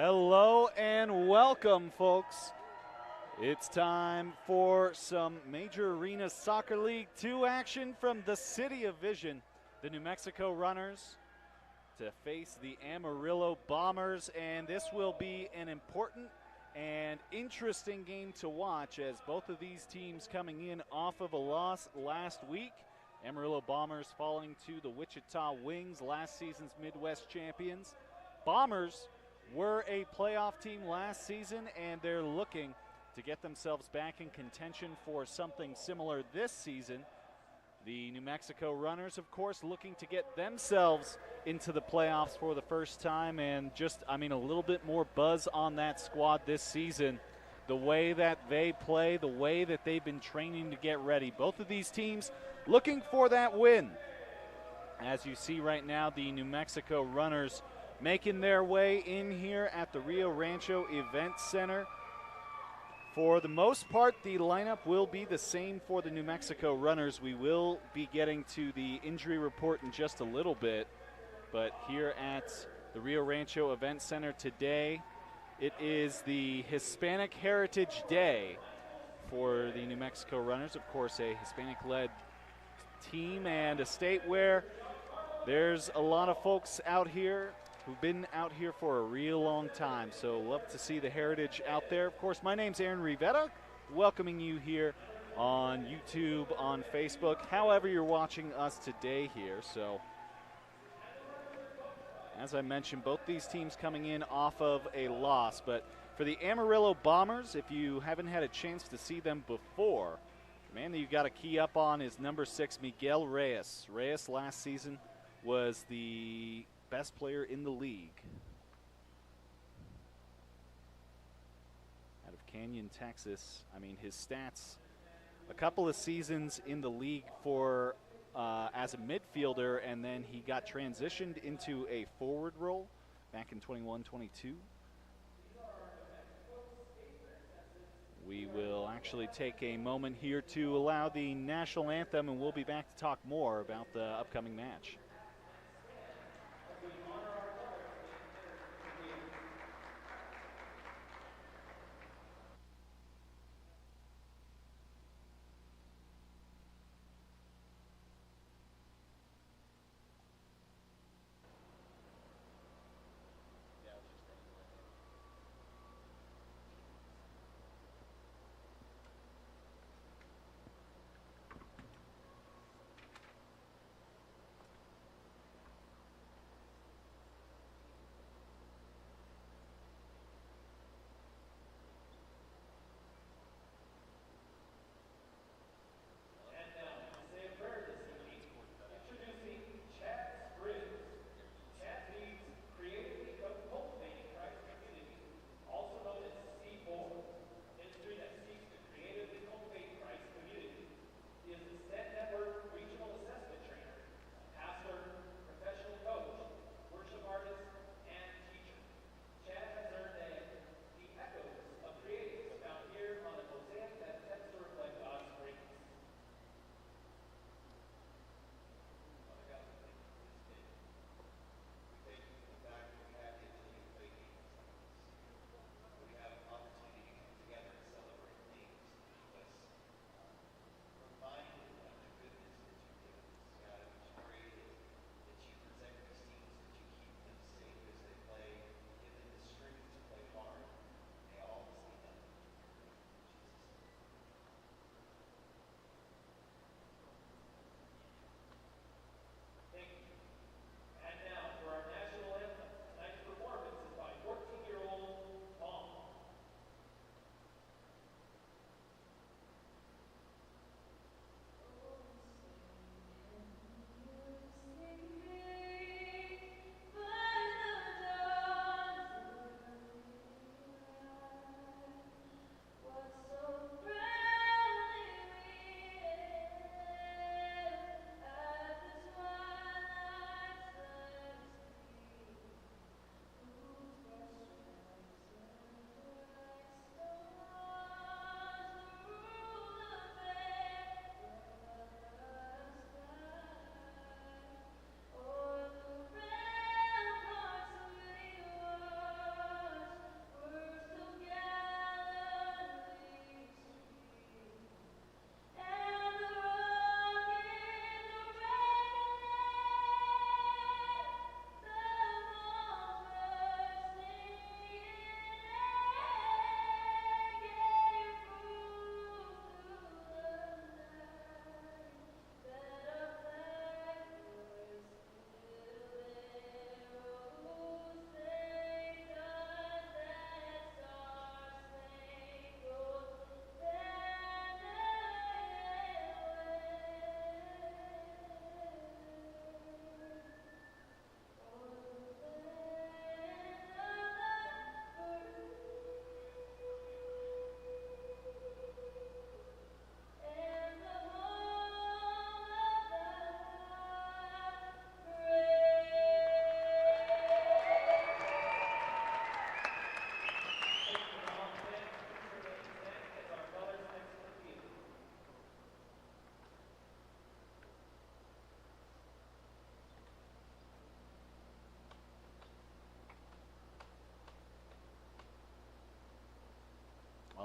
Hello and welcome, folks. It's time for some Major Arena Soccer League 2 action from the City of Vision. The New Mexico Runners to face the Amarillo Bombers, and this will be an important and interesting game to watch as both of these teams coming in off of a loss last week. Amarillo Bombers falling to the Wichita Wings, last season's Midwest champions. Bombers were a playoff team last season, and they're looking to get themselves back in contention for something similar this season. The New Mexico Runners, of course, looking to get themselves into the playoffs for the first time, and a little bit more buzz on that squad this season. The way that they play, the way that they've been training to get ready. Both of these teams looking for that win. As you see right now, the New Mexico Runners making their way in here at the Rio Rancho Event Center. For the most part, the lineup will be the same for the New Mexico Runners. We will be getting to the injury report in just a little bit, but here at the Rio Rancho Event Center today, it is the Hispanic Heritage Day for the New Mexico Runners. Of course, a Hispanic-led team and a state where there's a lot of folks out here who've been out here for a real long time. So love to see the heritage out there. Of course, my name's Aaron Rivetta, welcoming you here on YouTube, on Facebook, however you're watching us today here. So as I mentioned, both these teams coming in off of a loss. But for the Amarillo Bombers, if you haven't had a chance to see them before, the man that you've got to key up on is number 6, Miguel Reyes. Reyes last season was the best player in the league. Out of Canyon, Texas. I mean, his stats, a couple of seasons in the league for as a midfielder, and then he got transitioned into a forward role back in 21-22. We will actually take a moment here to allow the national anthem, and we'll be back to talk more about the upcoming match.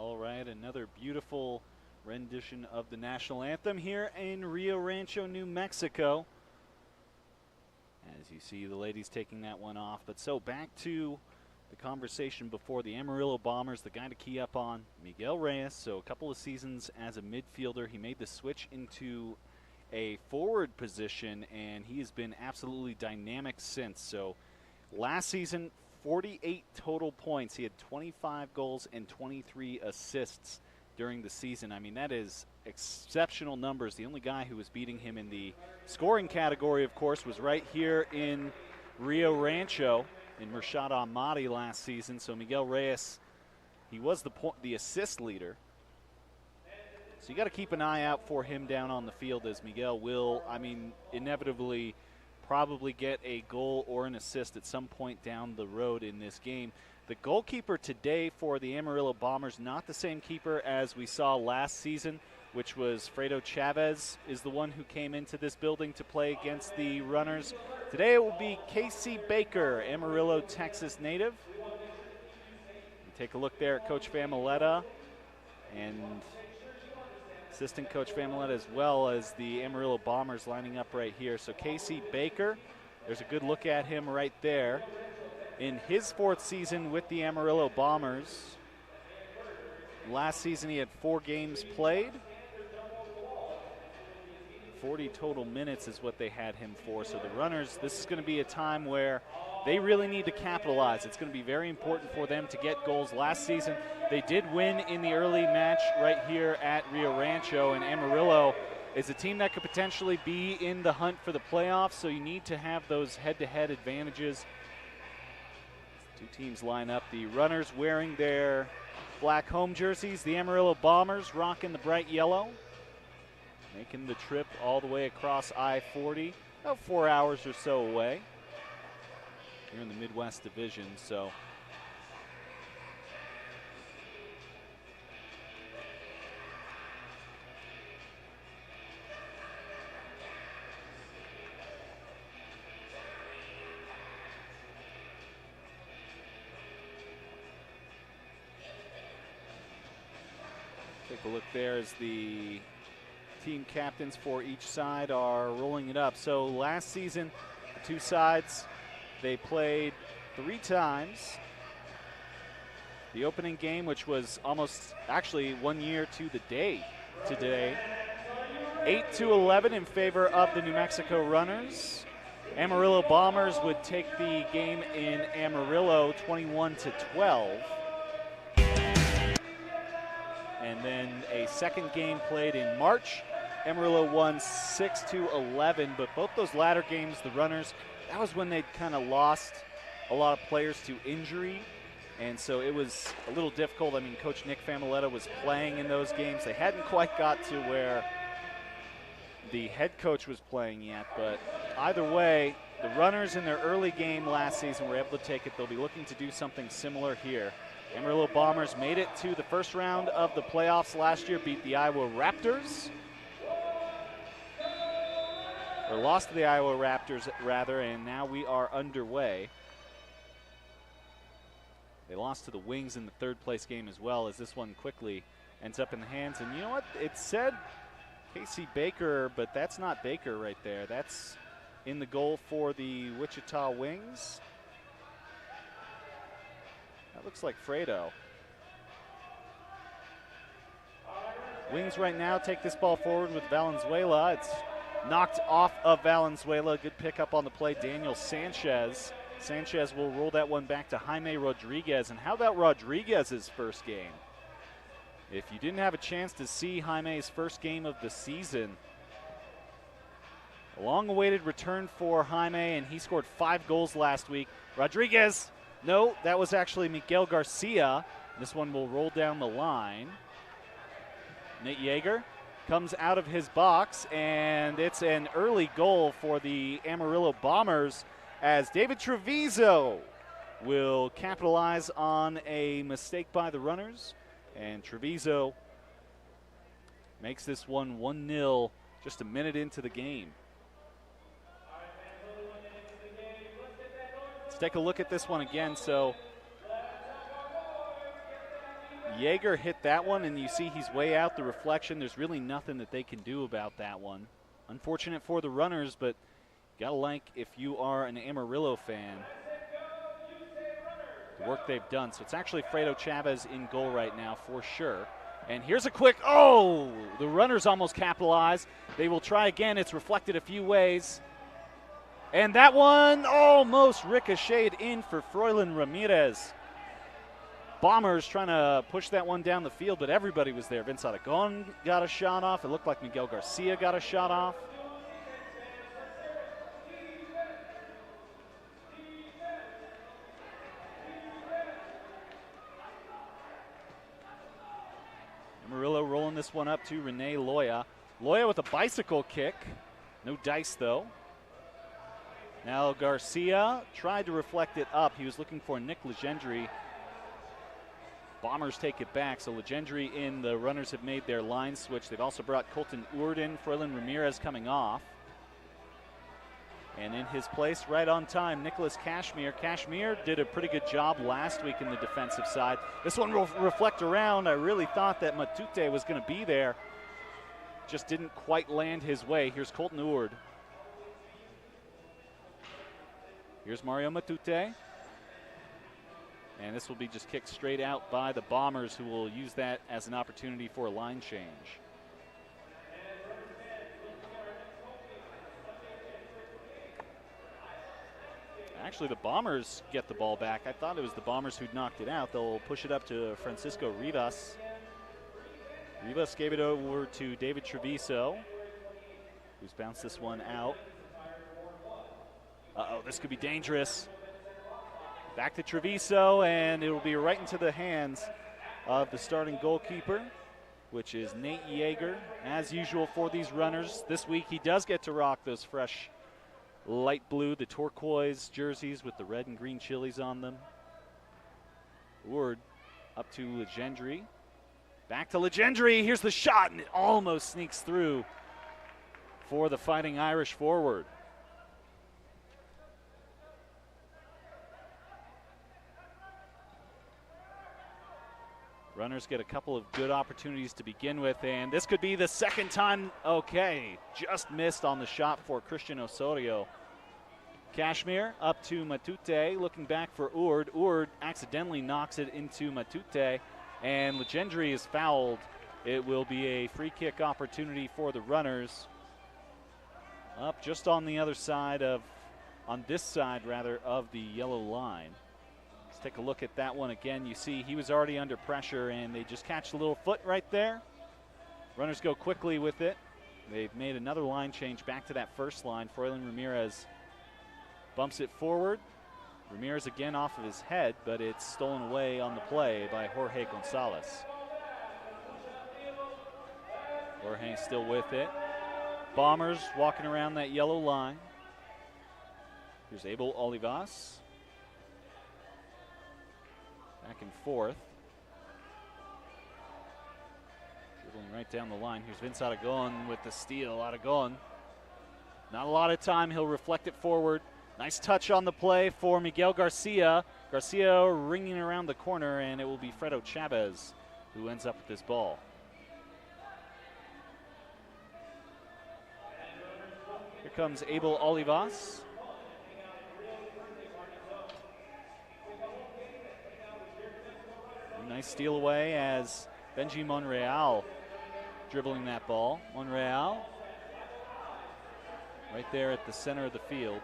All right, another beautiful rendition of the national anthem here in Rio Rancho, New Mexico. As you see the ladies taking that one off. But so back to the conversation before, the Amarillo Bombers, the guy to key up on, Miguel Reyes. So a couple of seasons as a midfielder. He made the switch into a forward position, and he has been absolutely dynamic since. So last season, 48 total points. He had 25 goals and 23 assists during the season. I mean, that is exceptional numbers. The only guy who was beating him in the scoring category, of course, was right here in Rio Rancho in Murshad Ahmadi last season. So Miguel Reyes, he was the assist leader. So you got to keep an eye out for him down on the field, as Miguel will, I mean, inevitably probably get a goal or an assist at some point down the road in this game. The goalkeeper today for the Amarillo Bombers, not the same keeper as we saw last season, which was Fredo Chavez, is the one who came into this building to play against the Runners. Today it will be Casey Baker, Amarillo, Texas native. Take a look there at Coach Familetta and assistant coach Familetta, as well as the Amarillo Bombers lining up right here. So Casey Baker, there's a good look at him right there. In his fourth season with the Amarillo Bombers, last season he had 4 games played. 40 total minutes is what they had him for. So the Runners, this is going to be a time where they really need to capitalize. It's going to be very important for them to get goals. Last season, they did win in the early match right here at Rio Rancho, and Amarillo is a team that could potentially be in the hunt for the playoffs, so you need to have those head-to-head advantages. Two teams line up. The Runners wearing their black home jerseys. The Amarillo Bombers rocking the bright yellow. Making the trip all the way across I-40, about 4 hours or so away. Here in the Midwest Division, so take a look there as the team captains for each side are rolling it up. So last season, the two sides, they played 3 times. The opening game, which was almost actually 1 year to the day today, 8-11 in favor of the New Mexico Runners. Amarillo Bombers would take the game in Amarillo 21-12. And then a second game played in March. Amarillo won 6-11, but both those latter games, the Runners, that was when they'd kind of lost a lot of players to injury, and so it was a little difficult. I mean, Coach Nick Familetta was playing in those games. They hadn't quite got to where the head coach was playing yet, but either way, the Runners in their early game last season were able to take it. They'll be looking to do something similar here. Amarillo Bombers made it to the first round of the playoffs last year, beat the Iowa Raptors. Or lost to the Iowa Raptors, rather, and now we are underway. They lost to the Wings in the third place game as well, as this one quickly ends up in the hands. And you know what? It said Casey Baker, but that's not Baker right there. That's in the goal for the Wichita Wings. That looks like Fredo. Wings right now take this ball forward with Valenzuela. It's knocked off of Valenzuela. Good pickup on the play, Daniel Sanchez. Sanchez will roll that one back to Jaime Rodriguez. And how about Rodriguez's first game? If you didn't have a chance to see Jaime's first game of the season, a long-awaited return for Jaime, and he scored 5 goals last week. Rodriguez, no, that was actually Miguel Garcia. This one will roll down the line. Nate Yeager comes out of his box, and it's an early goal for the Amarillo Bombers, as David Treviso will capitalize on a mistake by the Runners, and Treviso makes this one 1-0 just a minute into the game. Let's take a look at this one again. So Yeager hit that one, and you see he's way out the reflection. There's really nothing that they can do about that one. Unfortunate for the runners, but you gotta like, if you are an Amarillo fan, the work they've done. So it's actually Fredo Chavez in goal right now for sure. And here's a quick, oh, the runners almost capitalize. They will try again. It's reflected a few ways. And that one almost ricocheted in for Froylan Ramirez. Bombers trying to push that one down the field, but everybody was there. Vince Aragon got a shot off. It looked like Miguel Garcia got a shot off. Amarillo rolling this one up to Rene Loya. Loya with a bicycle kick. No dice, though. Now Garcia tried to reflect it up. He was looking for Nick Legendry. Bombers take it back, so Legendry in. The runners have made their line switch. They've also brought Colton Oord in. Froylan Ramirez coming off. And in his place, right on time, Nicholas Cashmere. Cashmere did a pretty good job last week in the defensive side. This one will reflect around. I really thought that Matute was going to be there. Just didn't quite land his way. Here's Colton Oord. Here's Mario Matute. And this will be just kicked straight out by the Bombers, who will use that as an opportunity for a line change. Actually, the Bombers get the ball back. I thought it was the Bombers who'd knocked it out. They'll push it up to Francisco Rivas. Rivas gave it over to David Treviso, who's bounced this one out. Uh-oh, this could be dangerous. Back to Treviso, and it will be right into the hands of the starting goalkeeper, which is Nate Yeager. As usual for these runners, this week he does get to rock those fresh light blue, the turquoise jerseys with the red and green chilies on them. Oord up to Legendry. Back to Legendry. Here's the shot, and it almost sneaks through for the Fighting Irish forward. Runners get a couple of good opportunities to begin with, and this could be the second time. Okay, just missed on the shot for Christian Osorio. Cashmere up to Matute, looking back for Oord. Oord accidentally knocks it into Matute, and Legendry is fouled. It will be a free kick opportunity for the runners. Up just on the other side of, on this side rather, of the yellow line. Let's take a look at that one again. You see he was already under pressure, and they just catch the little foot right there. Runners go quickly with it. They've made another line change back to that first line. Froylan Ramirez bumps it forward. Ramirez again off of his head, but it's stolen away on the play by Jorge Gonzalez. Jorge still with it. Bombers walking around that yellow line. Here's Abel Olivas. Back and forth. Dribbling right down the line. Here's Vince Aragon with the steal. Aragon. Not a lot of time. He'll reflect it forward. Nice touch on the play for Miguel Garcia. Garcia ringing around the corner, and it will be Fredo Chavez who ends up with this ball. Here comes Abel Olivas. Nice steal away as Benji Monreal dribbling that ball. Monreal right there at the center of the field.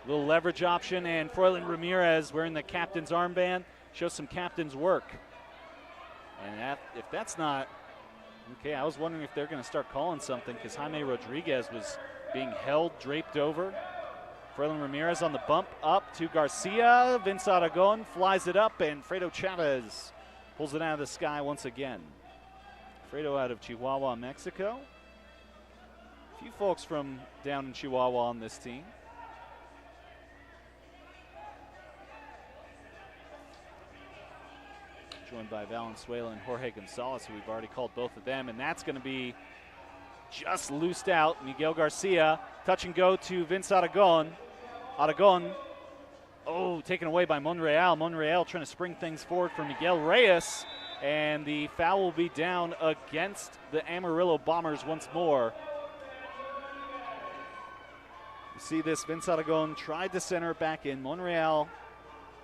Little leverage option, and Froylan Ramirez wearing the captain's armband shows some captain's work. And if that's not, okay, I was wondering if they're going to start calling something, because Jaime Rodriguez was being held, draped over. Froylan Ramirez on the bump up to Garcia. Vince Aragon flies it up, and Fredo Chavez pulls it out of the sky once again. Fredo out of Chihuahua, Mexico. A few folks from down in Chihuahua on this team. Joined by Valenzuela and Jorge Gonzalez, who we've already called both of them, and that's going to be just loosed out. Miguel Garcia, touch and go to Vince Aragon. Aragon, Oh, taken away by Monreal. Monreal trying to spring things forward for Miguel Reyes. And the foul will be down against the Amarillo Bombers once more. You see this, Vince Aragon tried to center it back in. Monreal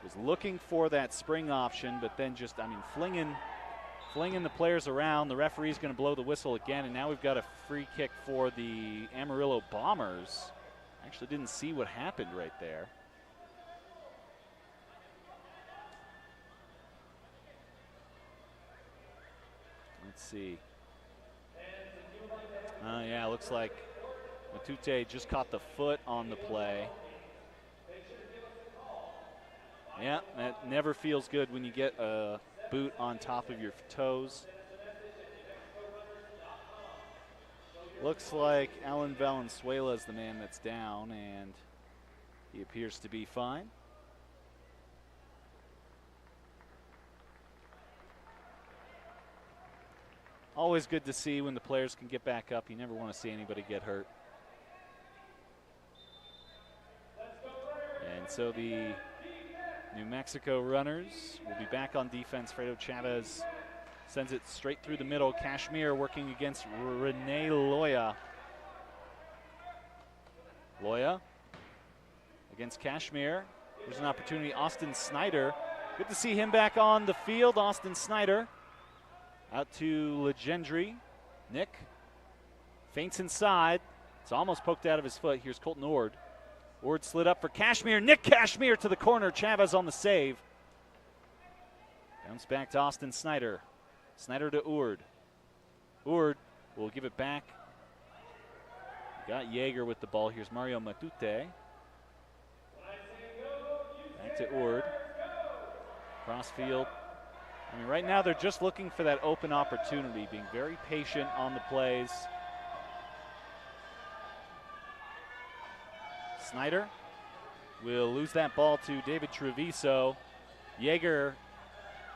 was looking for that spring option, but then just, flinging the players around. The referee's going to blow the whistle again, and now we've got a free kick for the Amarillo Bombers. Actually didn't see what happened right there. Let's see. Yeah, looks like Matute just caught the foot on the play. Yeah, that never feels good when you get a boot on top of your toes. Looks like Alan Valenzuela is the man that's down, and he appears to be fine. Always good to see when the players can get back up. You never want to see anybody get hurt. And so the New Mexico runners will be back on defense. Fredo Chavez sends it straight through the middle. Kashmir working against Rene Loya. Loya against Kashmir. There's an opportunity. Austin Snyder. Good to see him back on the field. Austin Snyder. Out to Legendry. Nick feints inside. It's almost poked out of his foot. Here's Colton Ord. Ord slid up for Kashmir. Nick Kashmir to the corner. Chavez on the save. Bounce back to Austin Snyder. Snyder to Ord. Ord will give it back. Got Yeager with the ball. Here's Mario Matute. Back to Ord. Crossfield. Right now they're just looking for that open opportunity, being very patient on the plays. Snyder will lose that ball to David Treviso. Yeager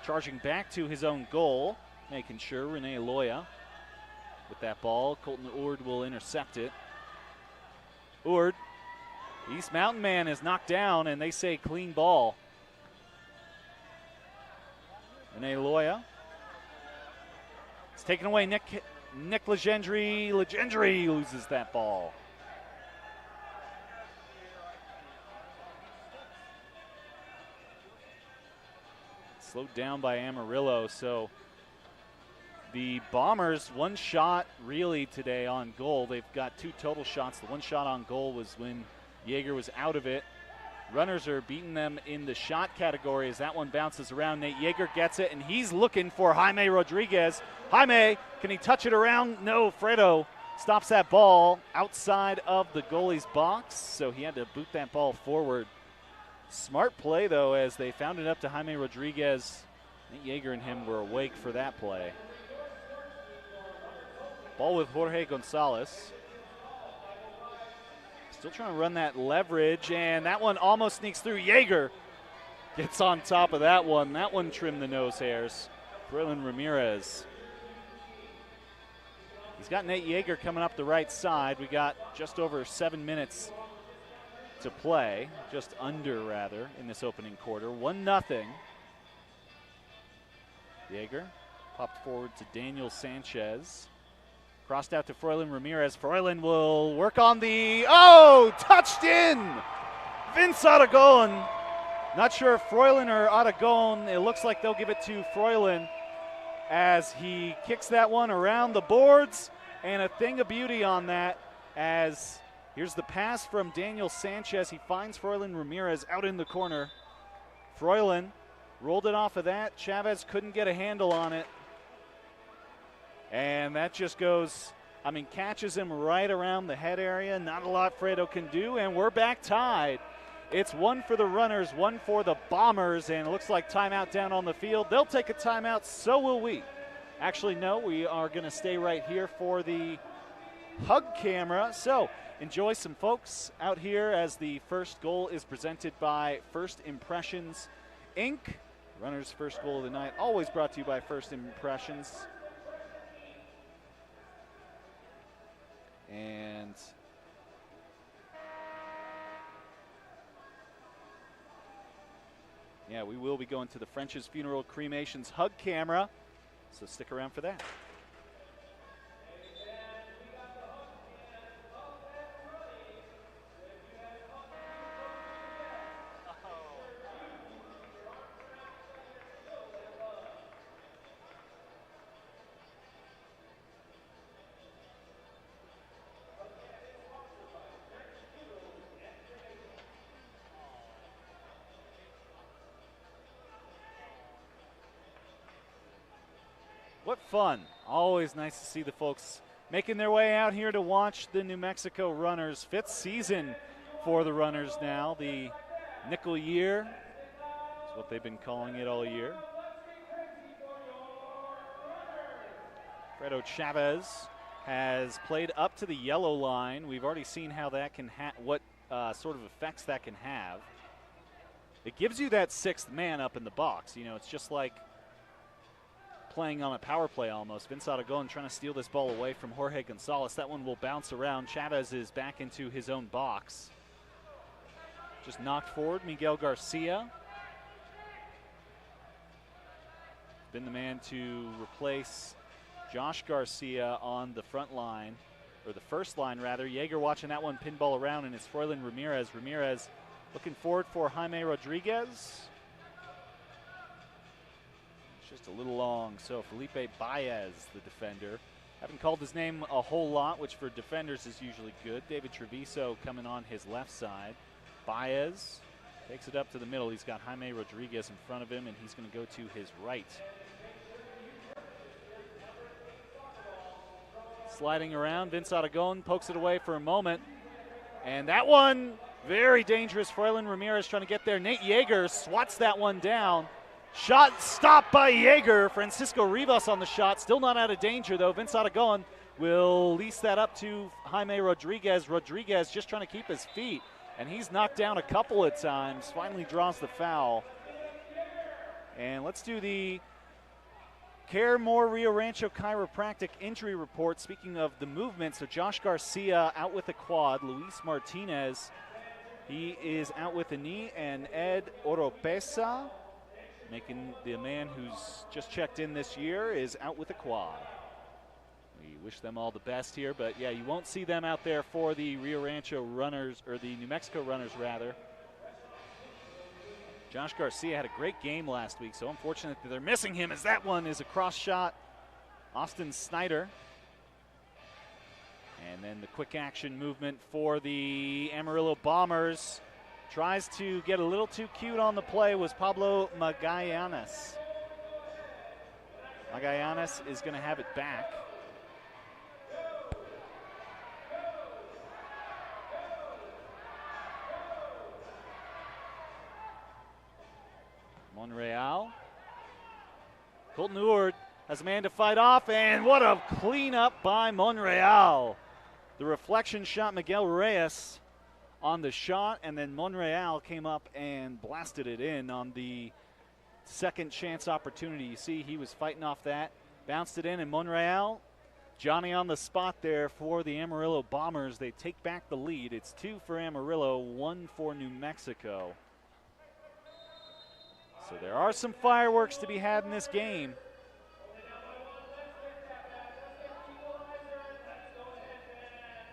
charging back to his own goal, making sure Rene Loya with that ball. Colton Ord will intercept it. Ord, East Mountain man is knocked down, and they say clean ball. Rene Loya. It's taken away. Nick Legendry. Legendry loses that ball. Slowed down by Amarillo. So the Bombers, one shot really today on goal. They've got two total shots. The one shot on goal was when Yeager was out of it. Runners are beating them in the shot category as that one bounces around. Nate Yeager gets it, and he's looking for Jaime Rodriguez. Jaime, can he touch it around? No, Fredo stops that ball outside of the goalie's box, so he had to boot that ball forward. Smart play, though, as they found it up to Jaime Rodriguez. Nate Yeager and him were awake for that play. Ball with Jorge Gonzalez. Still trying to run that leverage, and that one almost sneaks through. Yeager gets on top of that one. That one trimmed the nose hairs. Froylan Ramirez. He's got Nate Yeager coming up the right side. We got just over 7 minutes to play, just under rather, in this opening quarter. 1-0. Yeager popped forward to Daniel Sanchez. Crossed out to Froylan Ramirez. Froylan will work on the, touched in! Vince Aragon. Not sure if Froylan or Aragon. It looks like they'll give it to Froylan as he kicks that one around the boards. And a thing of beauty on that as here's the pass from Daniel Sanchez. He finds Froylan Ramirez out in the corner. Froylan rolled it off of that. Chavez couldn't get a handle on it. And that just goes, catches him right around the head area. Not a lot Fredo can do, and we're back tied. It's one for the runners, one for the Bombers, and it looks like timeout down on the field. They'll take a timeout, so will we. Actually, no, we are going to stay right here for the hug camera. So enjoy some folks out here as the first goal is presented by First Impressions, Inc. Runners' first goal of the night, always brought to you by First Impressions. And Yeah, we will be going to the French's Funeral Cremation's hug camera, so stick around for that. What fun. Always nice to see the folks making their way out here to watch the New Mexico Runners. 5th season for the Runners now. The nickel year is what they've been calling it all year. Fredo Chavez has played up to the yellow line. We've already seen how that can what sort of effects that can have. It gives you that 6th man up in the box. You know, it's just like playing on a power play almost. Vince Aragon trying to steal this ball away from Jorge Gonzalez. That one will bounce around. Chavez is back into his own box. Just knocked forward. Miguel Garcia been the man to replace Josh Garcia on the front line, or the first line rather. Yeager watching that one pinball around, and it's Froylan Ramirez. Ramirez looking forward for Jaime Rodriguez. Just a little long, so Felipe Baez, the defender. Haven't called his name a whole lot, which for defenders is usually good. David Treviso coming on his left side. Baez takes it up to the middle. He's got Jaime Rodriguez in front of him, and he's going to go to his right. Sliding around, Vince Aragon pokes it away for a moment. And that one, very dangerous. Froylan Ramirez trying to get there. Nate Yeager swats that one down. Shot stopped by Yeager. Francisco Rivas on the shot. Still not out of danger, though. Vince Aragon will lease that up to Jaime Rodriguez. Rodriguez just trying to keep his feet, and he's knocked down a couple of times. Finally draws the foul. And let's do the Caremore Rio Rancho Chiropractic injury report. Speaking of the movement, so Josh Garcia out with a quad. Luis Martinez, he is out with a knee. And Ed Oropesa, making the man who's just checked in this year, is out with a quad. We wish them all the best here, but yeah, you won't see them out there for the Rio Rancho Runners, or the New Mexico Runners rather. Josh Garcia had a great game last week, so unfortunate that they're missing him, as that one is a cross shot. Austin Snyder. And then the quick action movement for the Amarillo Bombers. Tries to get a little too cute on the play was Pablo Magallanes. Magallanes is going to have it back. Monreal. Colton Eward has a man to fight off, and what a cleanup by Monreal. The reflection shot Miguel Reyes on the shot, and then Monreal came up and blasted it in on the second chance opportunity. You see he was fighting off that, bounced it in, and Monreal, Johnny on the spot there for the Amarillo Bombers. They take back the lead. It's 2 for Amarillo, 1 for New Mexico. So there are some fireworks to be had in this game.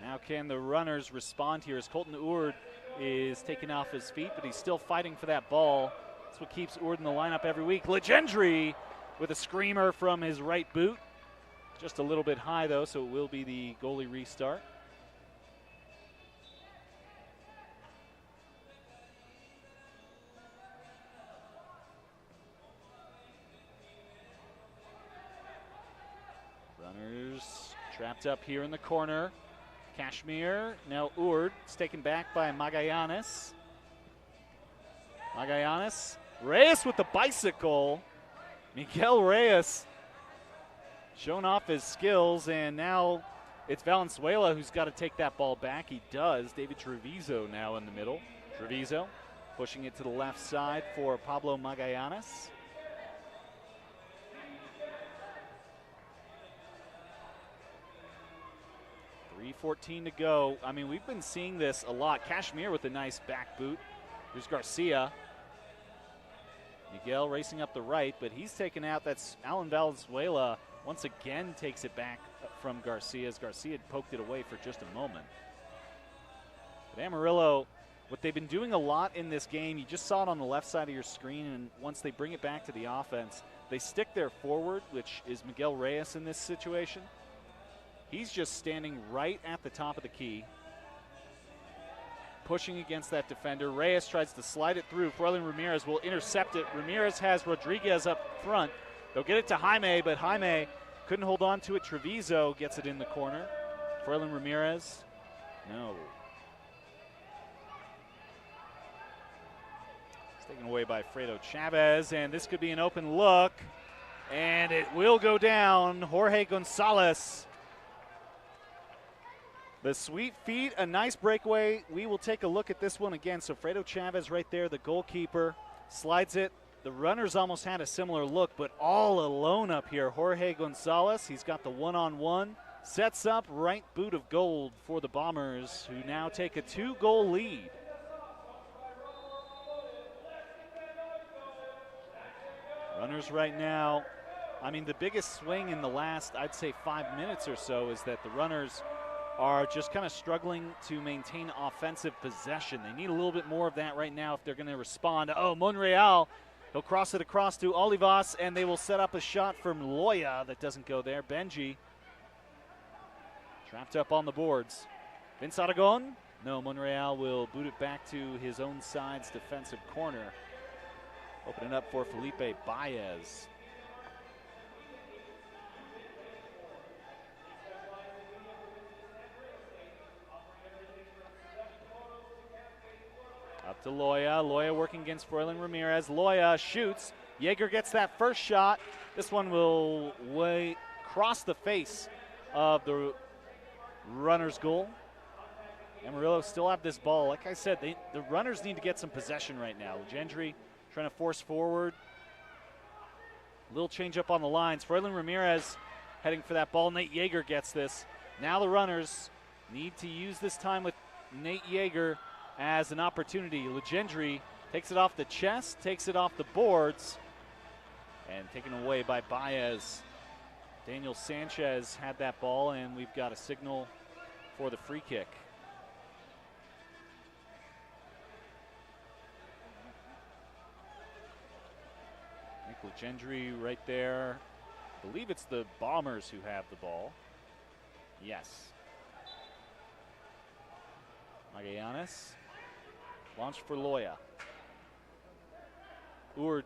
Now can the Runners respond here, as Colton Eward is taken off his feet, but he's still fighting for that ball. That's what keeps Eward in the lineup every week. Legendry with a screamer from his right boot. Just a little bit high, though, so it will be the goalie restart. Runners trapped up here in the corner. Kashmir, now Eward, it's taken back by Magallanes. Magallanes, Reyes with the bicycle. Miguel Reyes showing off his skills, and now it's Valenzuela who's got to take that ball back. He does. David Treviso now in the middle. Treviso pushing it to the left side for Pablo Magallanes. 3:14 to go. I mean, we've been seeing this a lot. Kashmir with a nice back boot. Here's Garcia. Miguel racing up the right, but he's taken out. That's Alan Valenzuela once again takes it back from Garcia, as Garcia had poked it away for just a moment. But Amarillo, what they've been doing a lot in this game, you just saw it on the left side of your screen, and once they bring it back to the offense, they stick their forward, which is Miguel Reyes in this situation. He's just standing right at the top of the key, pushing against that defender. Reyes tries to slide it through. Froylan Ramirez will intercept it. Ramirez has Rodriguez up front. They'll get it to Jaime, but Jaime couldn't hold on to it. Treviso gets it in the corner. Froylan Ramirez, no. It's taken away by Fredo Chavez, and this could be an open look, and it will go down. Jorge Gonzalez. The sweet feet, a nice breakaway. We will take a look at this one again. So Fredo Chavez right there, the goalkeeper, slides it. The runners almost had a similar look, but all alone up here. Jorge Gonzalez, he's got the one-on-one. Sets up right boot of gold for the Bombers, who now take a 2-goal lead. Runners right now, I mean, the biggest swing in the last, I'd say, 5 minutes or so is that the runners are just kind of struggling to maintain offensive possession. They need a little bit more of that right now if they're going to respond. Oh, Monreal, he'll cross it across to Olivas, and they will set up a shot from Loya that doesn't go there. Benji trapped up on the boards. Vince Aragon, no, Monreal will boot it back to his own side's defensive corner. Opening up for Felipe Baez. Up to Loya. Loya working against Froylan Ramirez. Loya shoots. Yeager gets that first shot. This one will cross the face of the runner's goal. Amarillo still have this ball. Like I said, the runners need to get some possession right now. Legendry trying to force forward. A little change up on the lines. Froylan Ramirez heading for that ball. Nate Yeager gets this. Now the runners need to use this time with Nate Yeager as an opportunity. Legendry takes it off the chest, takes it off the boards, and taken away by Baez. Daniel Sanchez had that ball, and we've got a signal for the free kick. Nick Legendry right there. I believe it's the Bombers who have the ball. Yes. Magallanes. Launch for Loya. Ord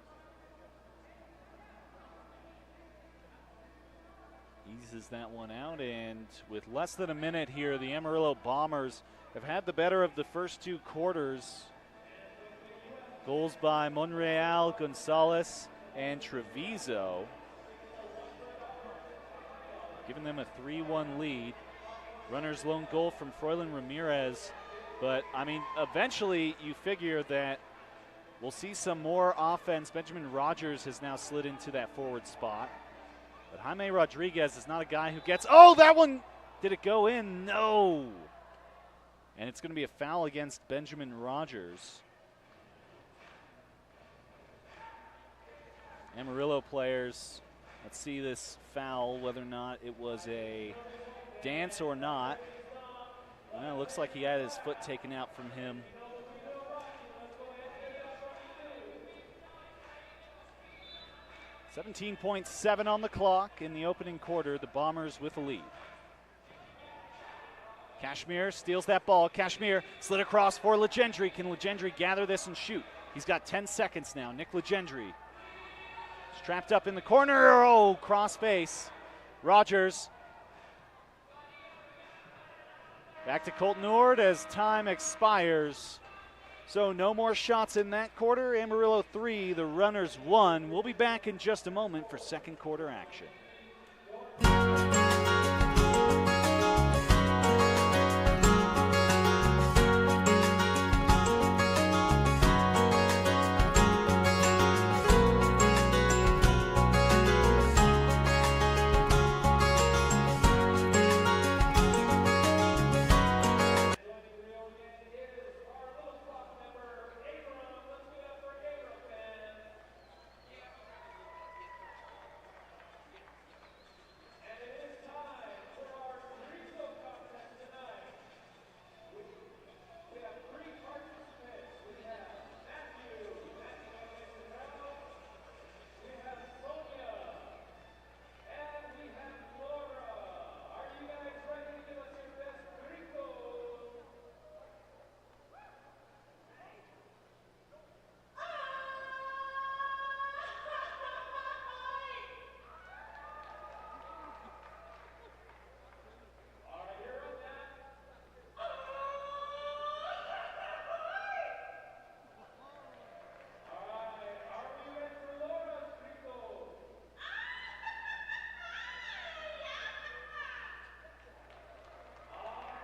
eases that one out, and with less than a minute here, the Amarillo Bombers have had the better of the first 2 quarters. Goals by Monreal, Gonzalez, and Treviso, giving them a 3-1 lead. Runner's lone goal from Froylan Ramirez. But, I mean, eventually you figure that we'll see some more offense. Benjamin Rogers has now slid into that forward spot. But Jaime Rodriguez is not a guy who gets, oh, that one, did it go in? No. And it's going to be a foul against Benjamin Rogers. Amarillo players, let's see this foul, whether or not it was a dance or not. Well, it looks like he had his foot taken out from him. .7 on the clock in the opening quarter. The Bombers with a lead. Kashmir steals that ball. Kashmir slid across for Legendry. Can Legendry gather this and shoot? He's got 10 seconds now. Nick Legendry is trapped up in the corner. Oh, cross face. Rogers. Back to Colton Ord as time expires. So no more shots in that quarter. Amarillo 3, the runners 1. We'll be back in just a moment for second quarter action.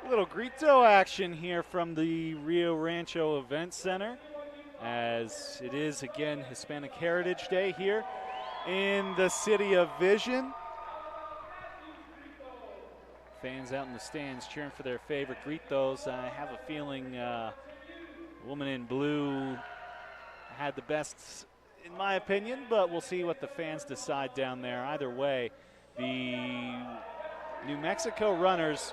A little grito action here from the Rio Rancho Event Center, as it is again Hispanic Heritage Day here in the City of Vision. Fans out in the stands cheering for their favorite gritos. I have a feeling woman in blue had the best in my opinion, but we'll see what the fans decide down there. Either way, the New Mexico runners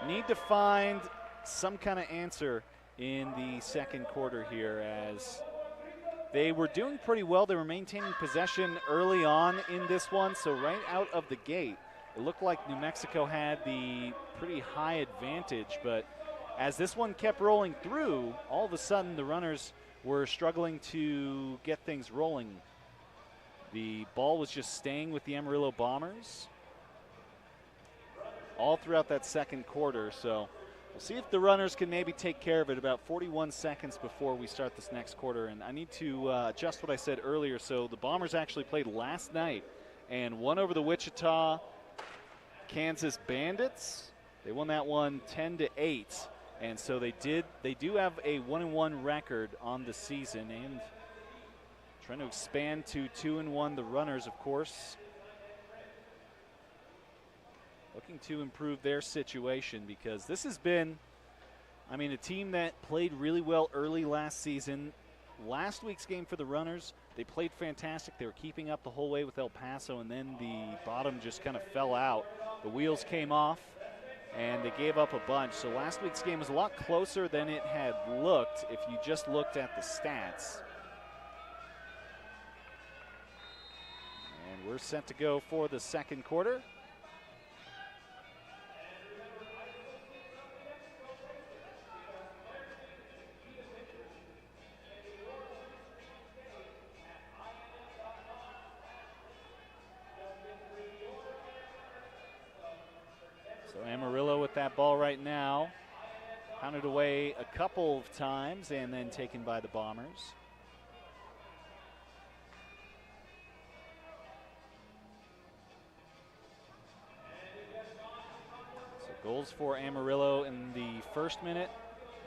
need to find some kind of answer in the second quarter here, as they were doing pretty well. They were maintaining possession early on in this one, so right out of the gate, it looked like New Mexico had the pretty high advantage, but as this one kept rolling through, all of a sudden the runners were struggling to get things rolling. The ball was just staying with the Amarillo Bombers all throughout that second quarter, so we'll see if the runners can maybe take care of it. About 41 seconds before we start this next quarter, and I need to adjust what I said earlier. So the Bombers actually played last night and won over the Wichita Kansas Bandits. They won that one 10-8. And so they do have a 1-1 record on the season, and trying to expand to 2-1. The runners, of course, looking to improve their situation, because this has been, I mean, a team that played really well early last season. Last week's game for the runners, they played fantastic. They were keeping up the whole way with El Paso, and then the bottom just kind of fell out. The wheels came off, and they gave up a bunch. So last week's game was a lot closer than it had looked if you just looked at the stats. And we're set to go for the second quarter. Amarillo with that ball right now, pounded away a couple of times and then taken by the Bombers. So goals for Amarillo in the first minute,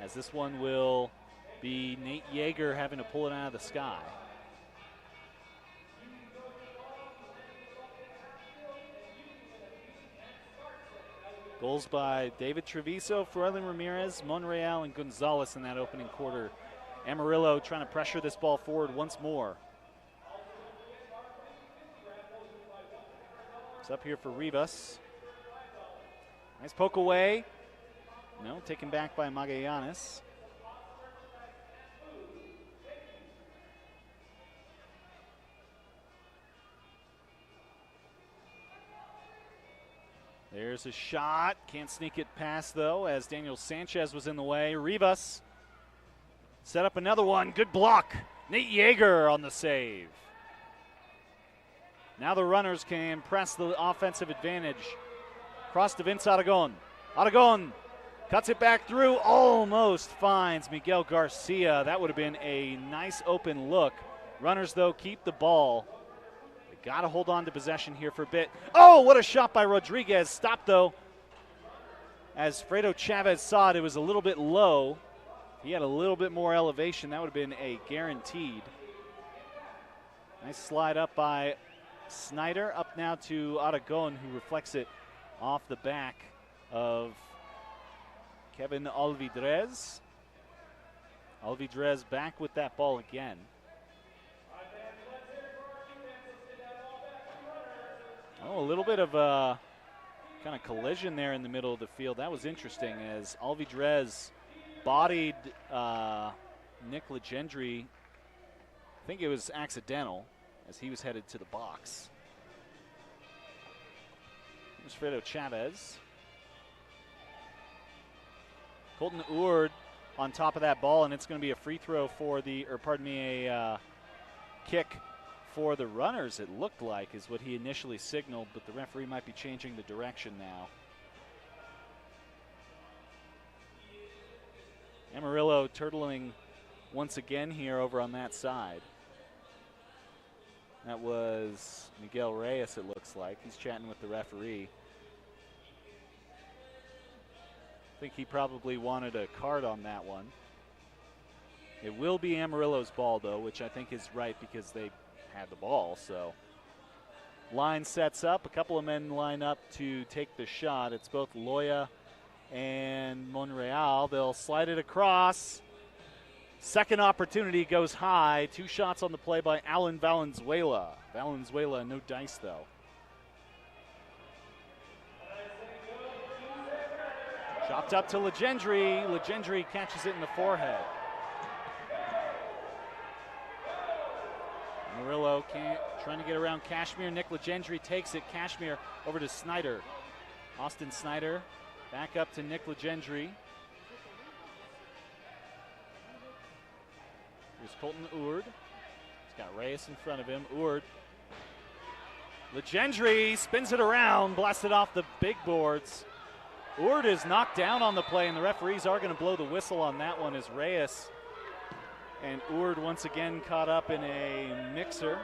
as this one will be Nate Yeager having to pull it out of the sky. Goals by David Treviso, Froylan Ramirez, Monreal, and Gonzalez in that opening quarter. Amarillo trying to pressure this ball forward once more. It's up here for Rivas. Nice poke away. No, taken back by Magallanes. There's a shot. Can't sneak it past, though, as Daniel Sanchez was in the way. Rivas set up another one. Good block. Nate Yeager on the save. Now the runners can press the offensive advantage. Cross to Vince Aragon. Aragon cuts it back through. Almost finds Miguel Garcia. That would have been a nice open look. Runners, though, keep the ball. Got to hold on to possession here for a bit. Oh, what a shot by Rodriguez. Stopped, though. As Fredo Chavez saw it, it was a little bit low. He had a little bit more elevation. That would have been a guaranteed. Nice slide up by Snyder. Up now to Aragon, who reflects it off the back of Kevin Alvidrez. Alvidrez back with that ball again. Oh, a little bit of a kind of collision there in the middle of the field. That was interesting, as Alvidrez bodied Nick Legendry. I think it was accidental, as he was headed to the box. Here's Fredo Chavez. Colton Oord on top of that ball, and it's going to be a free throw for the, or pardon me, a kick for the runners, it looked like, is what he initially signaled, but the referee might be changing the direction now. Amarillo turtling once again here over on that side. That was Miguel Reyes, it looks like. He's chatting with the referee. I think he probably wanted a card on that one. It will be Amarillo's ball, though, which I think is right because they had the ball. So line sets up. A couple of men line up to take the shot. It's both Loya and Monreal. They'll slide it across. Second opportunity goes high. 2 shots on the play by Alan Valenzuela. Valenzuela, no dice, though. Chopped up to Legendry. Legendry catches it in the forehead. Amarillo trying to get around Kashmir. Nick Legendry takes it. Kashmir over to Snyder. Austin Snyder back up to Nick Legendry. Here's Colton Oord. He's got Reyes in front of him. Oord. Legendry spins it around, blasted off the big boards. Oord is knocked down on the play, and the referees are going to blow the whistle on that one as Reyes and Oord once again caught up in a mixer.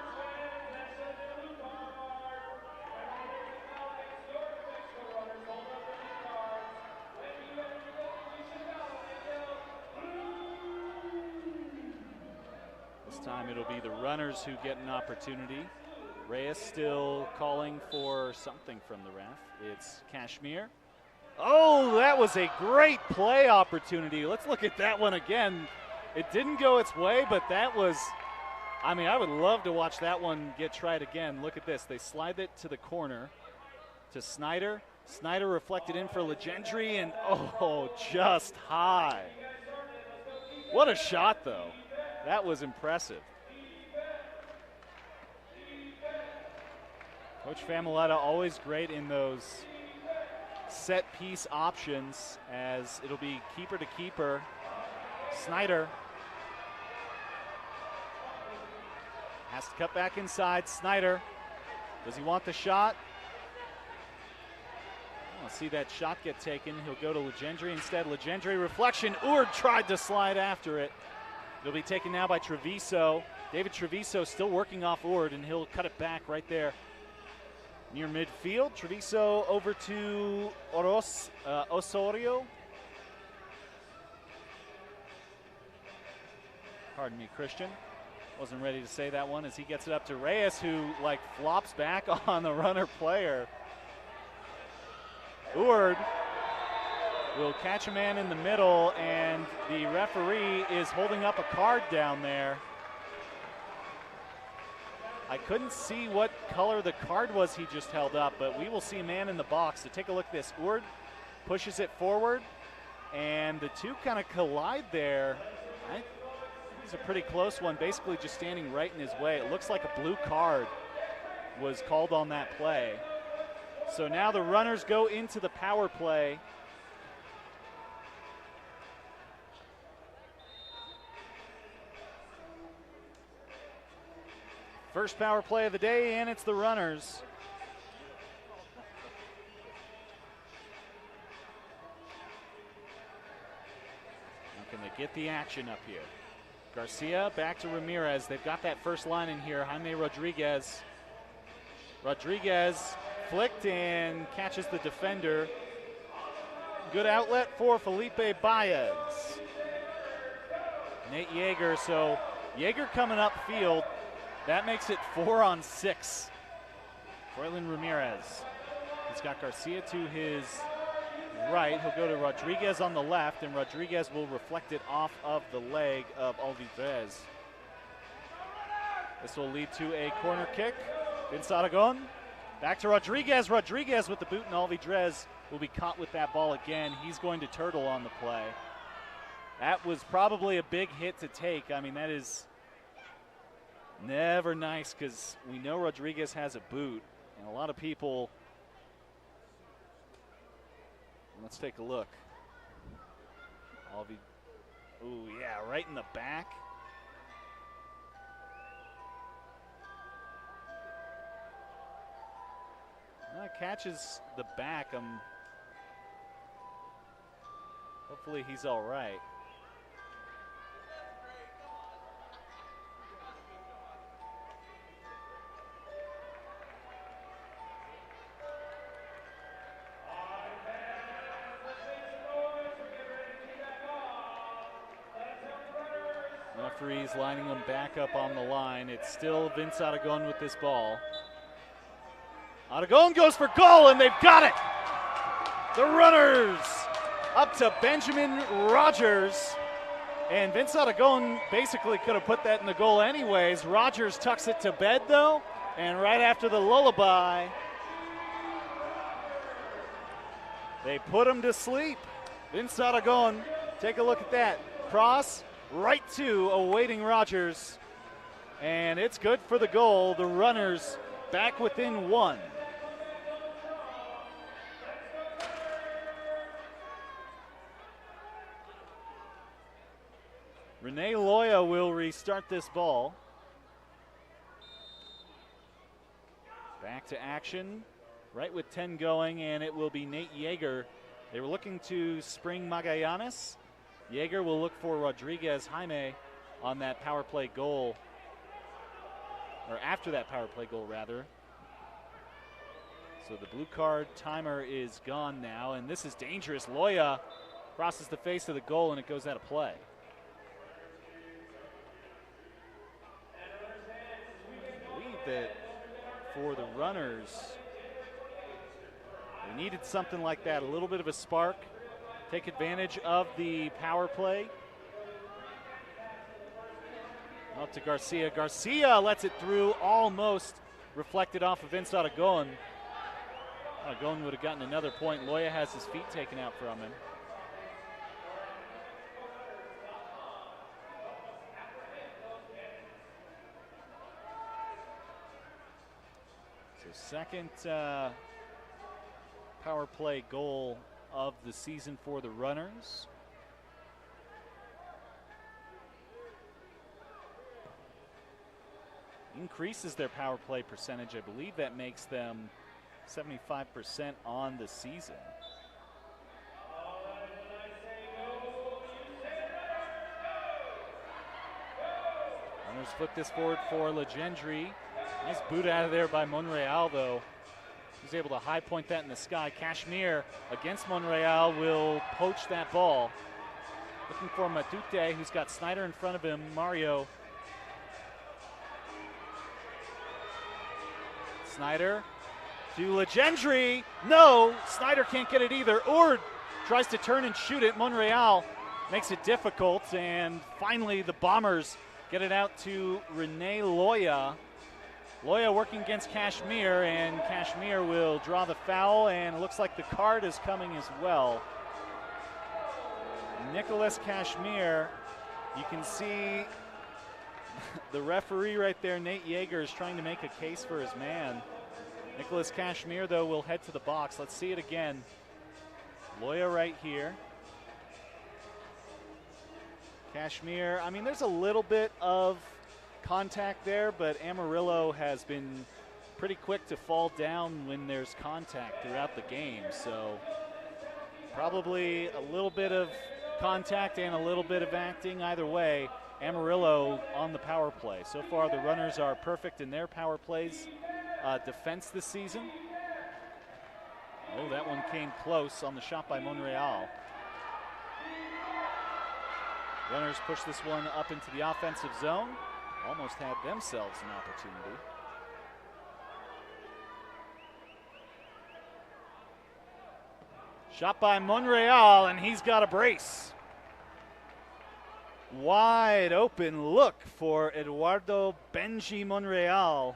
This time it'll be the runners who get an opportunity. Reyes still calling for something from the ref. It's Kashmir. Oh, that was a great play opportunity. Let's look at that one again. It didn't go its way, but that was, I mean, I would love to watch that one get tried again. Look at this. They slide it to the corner to Snyder. Snyder reflected in for Legendry, and oh, just high. What a shot, though. That was impressive. Coach Familetta always great in those set piece options, as it'll be keeper to keeper. Snyder has to cut back inside. Snyder, does he want the shot? I want to see that shot get taken. He'll go to Legendry instead. Legendry reflection. Oord tried to slide after it. It'll be taken now by Treviso. David Treviso still working off Oord, and he'll cut it back right there near midfield. Treviso over to Osorio. Pardon me, Christian. Wasn't ready to say that one as he gets it up to Reyes, who like flops back on the runner player. Oord will catch a man in the middle, and the referee is holding up a card down there. I couldn't see what color the card was he just held up, but we will see a man in the box. So take a look at this. Oord pushes it forward, and the two kind of collide there. It's a pretty close one, basically just standing right in his way. It looks like a blue card was called on that play. So now the runners go into the power play. First power play of the day, and it's the runners. Now can they get the action up here? Garcia back to Ramirez. They've got that first line in here. Jaime Rodriguez. Rodriguez flicked and catches the defender. Good outlet for Felipe Baez. Nate Yeager, so Yeager coming up field. That makes it 4-on-6. Froylan Ramirez. He's got Garcia to his right. He'll go to Rodriguez on the left, and Rodriguez will reflect it off of the leg of Alvidrez. This will lead to a corner kick. Vince Aragon. Back to Rodriguez. Rodriguez with the boot, and Alvidrez will be caught with that ball again. He's going to turtle on the play. That was probably a big hit to take. I mean, that is never nice because we know Rodriguez has a boot, and a lot of people. Let's take a look. Ooh, yeah, right in the back. Catches the back. Hopefully he's all right. referees lining them back up on the line. It's still Vince Aragon with this ball. Aragon goes for goal, and they've got it! The runners up to Benjamin Rogers. And Vince Aragon basically could have put that in the goal anyways. Rogers tucks it to bed, though, and right after the lullaby, they put him to sleep. Vince Aragon, take a look at that. Cross right to awaiting Rogers. And it's good for the goal. The runners back within one. Rene Loya will restart this ball. Back to action, right with 10 going, and it will be Nate Yeager. They were looking to spring Magallanes. Yeager will look for Rodriguez Jaime on that power play goal, or after that power play goal, rather. So the blue card timer is gone now, and this is dangerous. Loya crosses the face of the goal, and it goes out of play. That for the runners, they needed something like that, a little bit of a spark, take advantage of the power play. Out to Garcia. Garcia lets it through, almost reflected off of Vince Aragon. Aragon would have gotten another point. Loya has his feet taken out from him. Second power play goal of the season for the runners. Increases their power play percentage. I believe that makes them 75% on the season. Runners flip this forward for Legendry. Nice boot out of there by Monreal, though. He's able to high point that in the sky. Kashmir against Monreal will poach that ball. Looking for Matute, who's got Snyder in front of him. Mario. Snyder to Legendry. No, Snyder can't get it either. Ord tries to turn and shoot it. Monreal makes it difficult, and finally the Bombers get it out to Rene Loya. Loya working against Kashmir, and Kashmir will draw the foul, and it looks like the card is coming as well. Nicholas Kashmir, you can see the referee right there, Nate Yeager, is trying to make a case for his man. Nicholas Kashmir, though, will head to the box. Let's see it again. Loya right here. Kashmir, I mean, there's a little bit of contact there, but Amarillo has been pretty quick to fall down when there's contact throughout the game. So probably a little bit of contact and a little bit of acting. Either way, Amarillo on the power play. So far, the runners are perfect in their power plays defense this season. Oh, that one came close on the shot by Monreal. Runners push this one up into the offensive zone. Almost had themselves an opportunity. Shot by Monreal, and he's got a brace. Wide open look for Eduardo Benji Monreal.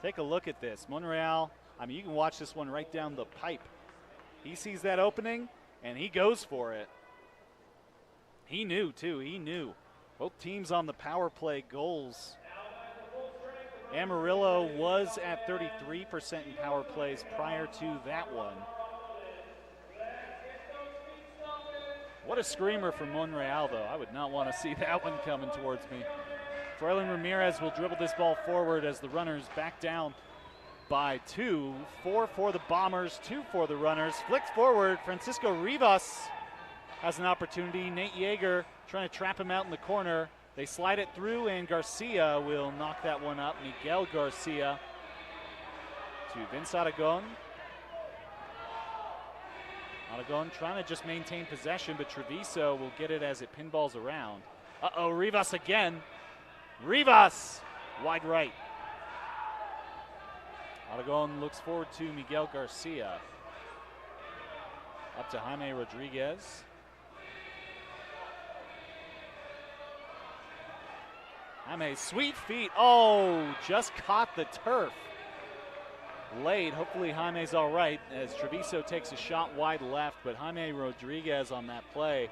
Take a look at this. Monreal, I mean, you can watch this one right down the pipe. He sees that opening, and he goes for it. He knew, too. He knew. Both teams on the power play goals. Amarillo was at 33% in power plays prior to that one. What a screamer from Monreal, though. I would not want to see that one coming towards me. Froylan Ramirez will dribble this ball forward as the runners back down by 2. 4 for the Bombers, 2 for the runners. Flicked forward, Francisco Rivas has an opportunity. Nate Yeager trying to trap him out in the corner. They slide it through, and Garcia will knock that one up. Miguel Garcia to Vince Aragon. Aragon trying to just maintain possession, but Treviso will get it as it pinballs around. Uh-oh, Rivas again. Rivas, wide right. Aragon looks forward to Miguel Garcia. Up to Jaime Rodriguez. Jaime, sweet feet. Oh, just caught the turf. Late. Hopefully Jaime's all right as Treviso takes a shot wide left, but Jaime Rodriguez on that play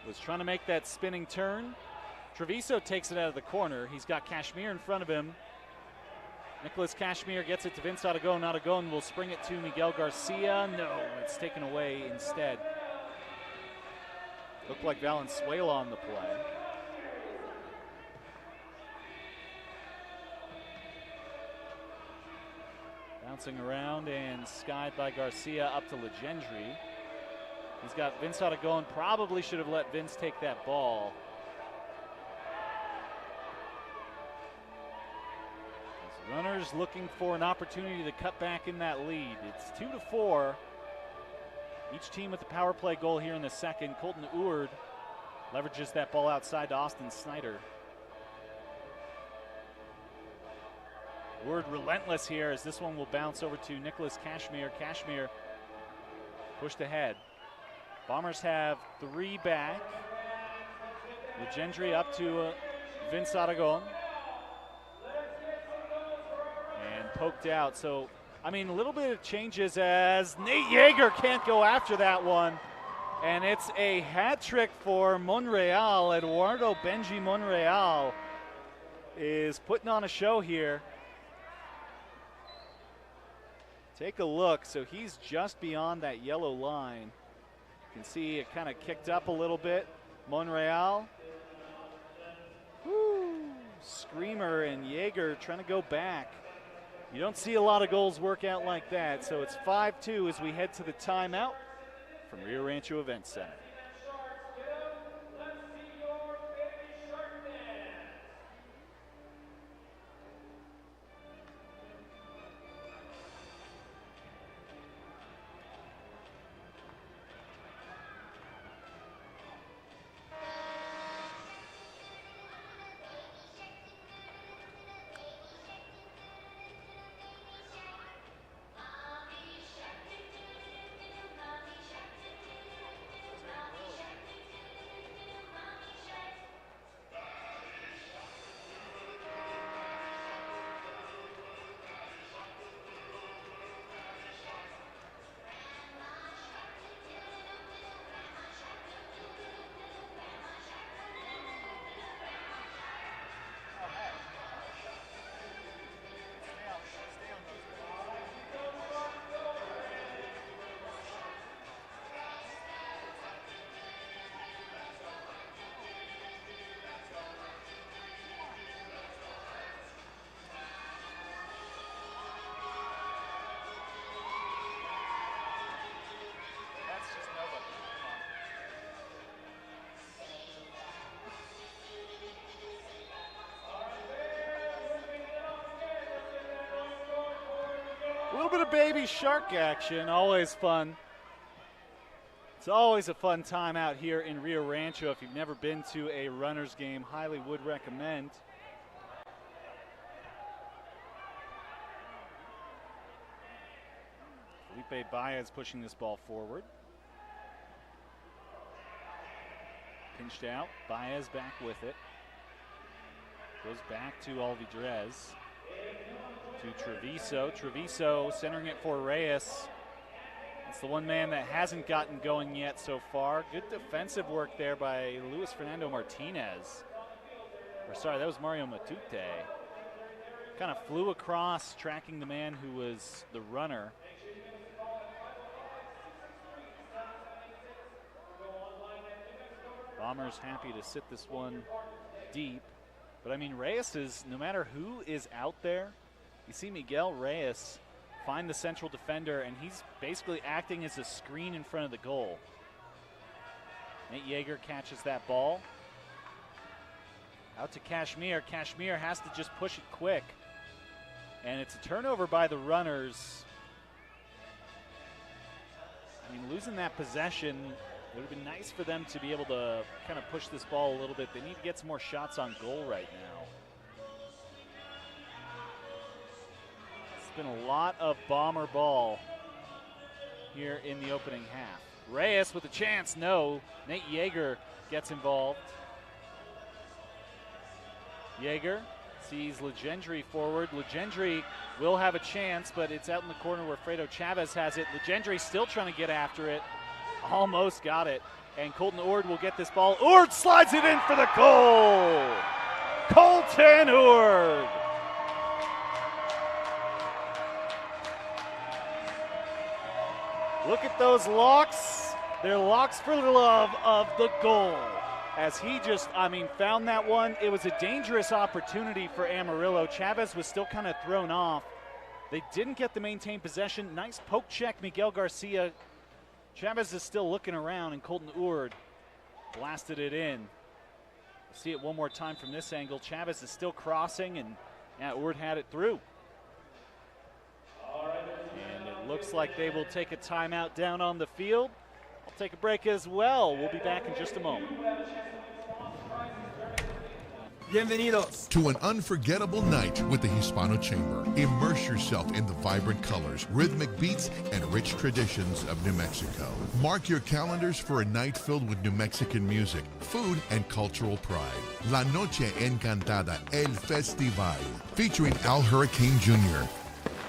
was trying to make that spinning turn. Treviso takes it out of the corner. He's got Kashmir in front of him. Nicholas Kashmir gets it to Vince Aragon. Aragon will spring it to Miguel Garcia. No, it's taken away instead. Looked like Valenzuela on the play. Bouncing around and skied by Garcia up to Legendry. He's got Vince Aragon. Probably should have let Vince take that ball. As runners looking for an opportunity to cut back in that lead. It's 2-4. Each team with the power play goal here in the second. Colton Eward leverages that ball outside to Austin Snyder. Eward relentless here as this one will bounce over to Nicholas Kashmir. Kashmir pushed ahead. Bombers have 3 back. Legendry up to Vince Aragon. And poked out. So, I mean, a little bit of changes as Nate Yeager can't go after that one. And it's a hat trick for Monreal. Eduardo Benji Monreal is putting on a show here. Take a look. So he's just beyond that yellow line. You can see it kind of kicked up a little bit. Monreal. Woo. Screamer and Yeager trying to go back. You don't see a lot of goals work out like that. So it's 5-2 as we head to the timeout from Rio Rancho Event Center. A little bit of baby shark action, always fun. It's always a fun time out here in Rio Rancho. If you've never been to a Runners game, highly would recommend. Felipe Baez pushing this ball forward. Pinched out, Baez back with it. Goes back to Alvidrez. To Treviso. Treviso centering it for Reyes. It's the one man that hasn't gotten going yet so far. Good defensive work there by Luis Fernando Martinez. Or sorry, that was Mario Matute. Kind of flew across, tracking the man who was the runner. Bombers happy to sit this one deep. But I mean, Reyes is, no matter who is out there, you see Miguel Reyes find the central defender, and he's basically acting as a screen in front of the goal. Nate Yeager catches that ball. Out to Kashmir. Kashmir has to just push it quick. And it's a turnover by the runners. I mean, losing that possession It would have been nice for them to be able to kind of push this ball a little bit. They need to get some more shots on goal right now. It's been a lot of Bomber ball here in the opening half. Reyes with a chance, no. Nate Yeager gets involved. Yeager sees Legendry forward. Legendry will have a chance, but it's out in the corner where Fredo Chavez has it. Legendry still trying to get after it. Almost got it. And Colton Ord will get this ball. Ord slides it in for the goal. Colton Ord. Look at those locks. They're locks for the love of the goal. As he just, found that one. It was a dangerous opportunity for Amarillo. Chavez was still kind of thrown off. They didn't get the maintained possession. Nice poke check, Miguel Garcia. Chavez is still looking around, and Colton Ord blasted it in. We'll see it one more time from this angle. Chavez is still crossing, and Ord had it through. And it looks like they will take a timeout down on the field. I'll take a break as well. We'll be back in just a moment. Bienvenidos to an unforgettable night with the Hispano Chamber. Immerse yourself in the vibrant colors, rhythmic beats, and rich traditions of New Mexico. Mark your calendars for a night filled with New Mexican music, food, and cultural pride. La Noche Encantada, El Festival, featuring Al Hurricane Jr.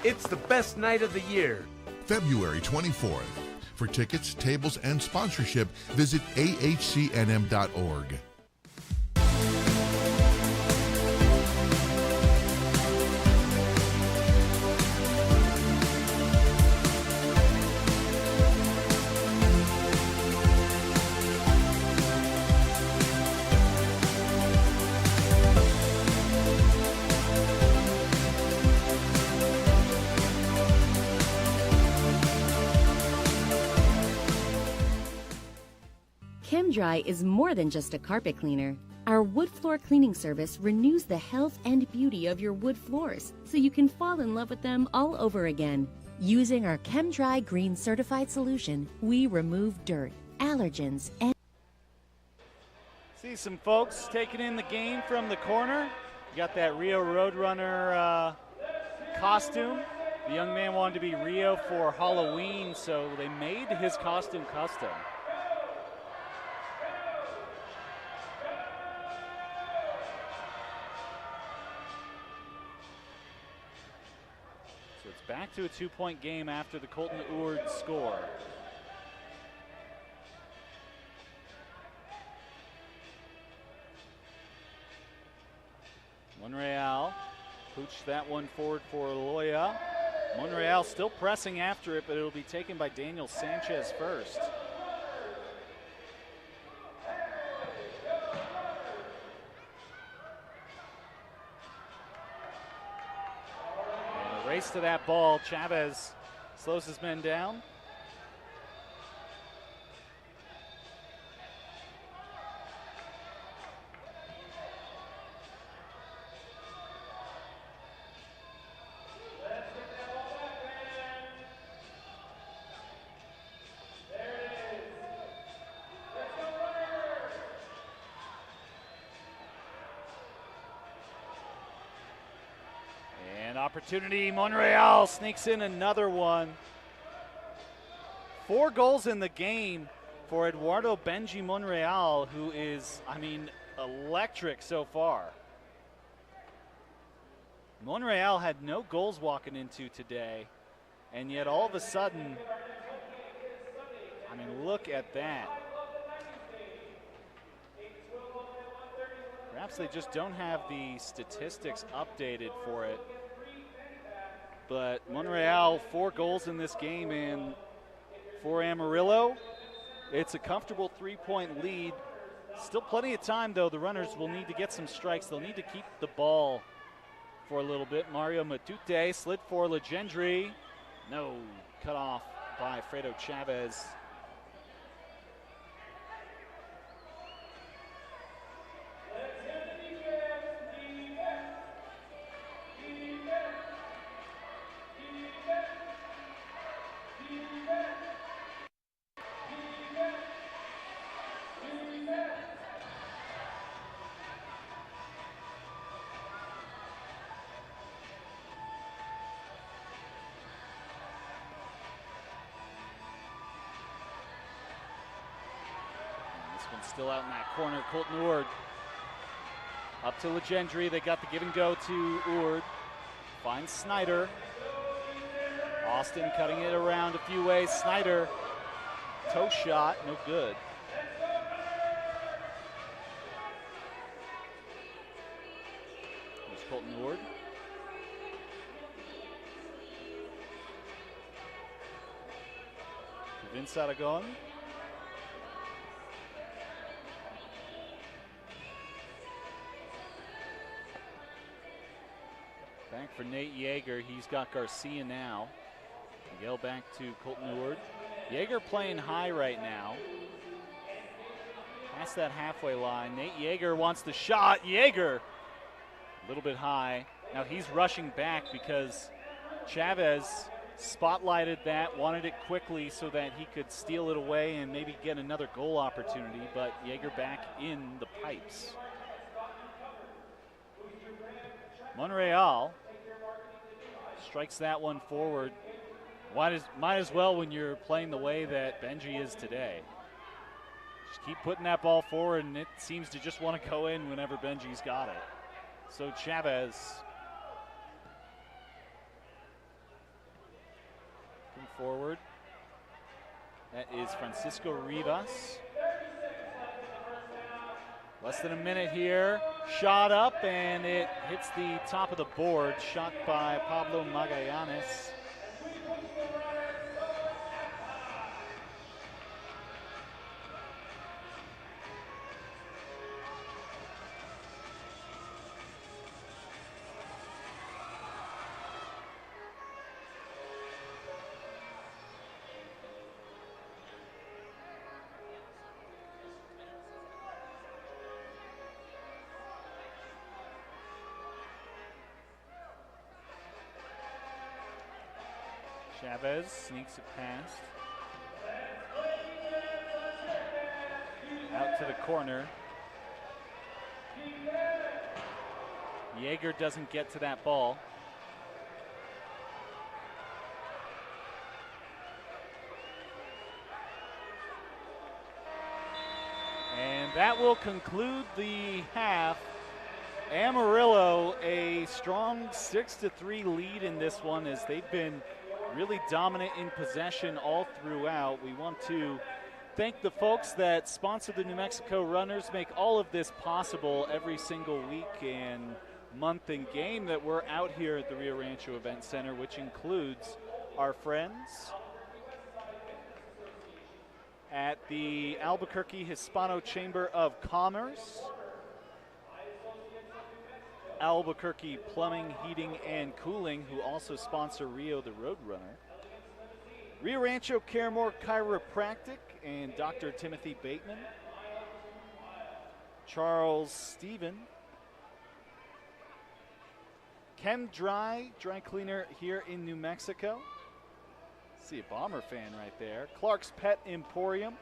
It's the best night of the year. February 24th. For tickets, tables, and sponsorship, visit ahcnm.org. ChemDry is more than just a carpet cleaner. Our wood floor cleaning service renews the health and beauty of your wood floors so you can fall in love with them all over again. Using our ChemDry Green certified solution, we remove dirt, allergens, and See some folks taking in the game from the corner. You got that Rio Roadrunner costume. The young man wanted to be Rio for Halloween, so they made his costume custom. So it's back to a 2-point game after the Colton Ord score. Monreal pooched that one forward for Loya. Monreal still pressing after it, but it'll be taken by Daniel Sanchez first. And a race to that ball. Chavez slows his men down. Opportunity, Monreal sneaks in another one. 4 goals in the game for Eduardo Benji Monreal, who is, electric so far. Monreal had no goals walking into today, and yet all of a sudden, look at that. Perhaps they just don't have the statistics updated for it. But Monreal, 4 goals in this game, and for Amarillo, it's a comfortable 3-point lead. Still plenty of time, though. The runners will need to get some strikes. They'll need to keep the ball for a little bit. Mario Matute slid for Legendry. No, cut off by Fredo Chavez. one's still out in that corner. Colton Oord up to Legendry. They got the give and go to Oord. Finds Snyder. Austin cutting it around a few ways. Snyder, toe shot, no good. Here's Colton Oord. Vince Aragon. Back for Nate Yeager. He's got Garcia now. Miguel back to Colton Oord. Yeager playing high right now. Past that halfway line. Nate Yeager wants the shot. Yeager a little bit high. Now he's rushing back because Chavez spotlighted that, wanted it quickly so that he could steal it away and maybe get another goal opportunity, but Yeager back in the pipes. Monreal strikes that one forward. Might as well when you're playing the way that Benji is today. Just keep putting that ball forward, and it seems to just want to go in whenever Benji's got it. So Chavez forward. That is Francisco Rivas. Less than a minute here. Shot up, and it hits the top of the board. Shot by Pablo Magallanes. Chavez sneaks it past. Out to the corner. Yeager doesn't get to that ball. And that will conclude the half. Amarillo a strong 6-3 lead in this one as they've been really dominant in possession all throughout. We want to thank the folks that sponsor the New Mexico Runners, make all of this possible every single week and month and game that we're out here at the Rio Rancho Event Center, which includes our friends at the Albuquerque Hispano Chamber of Commerce, Albuquerque Plumbing, Heating, and Cooling, who also sponsor Rio the Roadrunner, Rio Rancho Caremore Chiropractic and Dr. Timothy Bateman, Charles Stephen, Chem Dry Cleaner here in New Mexico. See a Bomber fan right there. Clark's Pet Emporium,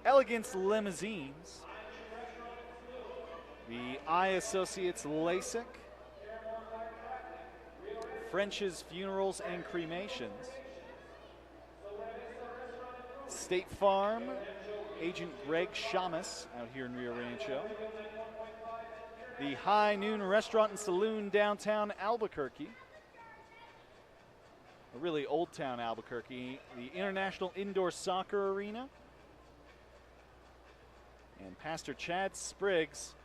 Elegance Limousines, the Eye Associates LASIK, French's Funerals and Cremations, State Farm, Agent Greg Shamus out here in Rio Rancho, the High Noon Restaurant and Saloon downtown Albuquerque, a really old town Albuquerque, the International Indoor Soccer Arena, and Pastor Chad Spriggs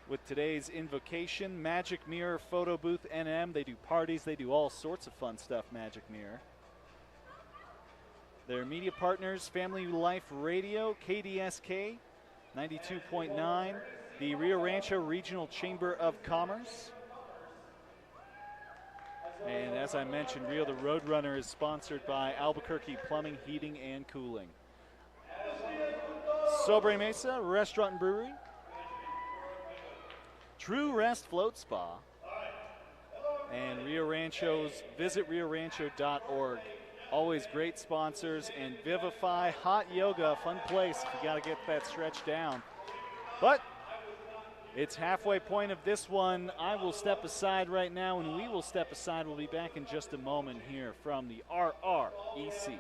with today's invocation. Magic Mirror Photo Booth NM. They do parties. They do all sorts of fun stuff, Magic Mirror. Their media partners, Family Life Radio, KDSK 92.9, the Rio Rancho Regional Chamber of Commerce. And as I mentioned, Rio the Roadrunner is sponsored by Albuquerque Plumbing, Heating, and Cooling. Sobre Mesa Restaurant and Brewery, True Rest Float Spa, and Rio Rancho's visit riorancho.org. Always great sponsors. And Vivify Hot Yoga, fun place if you got to get that stretch down. But it's halfway point of this one. I will step aside right now, and we will step aside. We'll be back in just a moment here from the RREC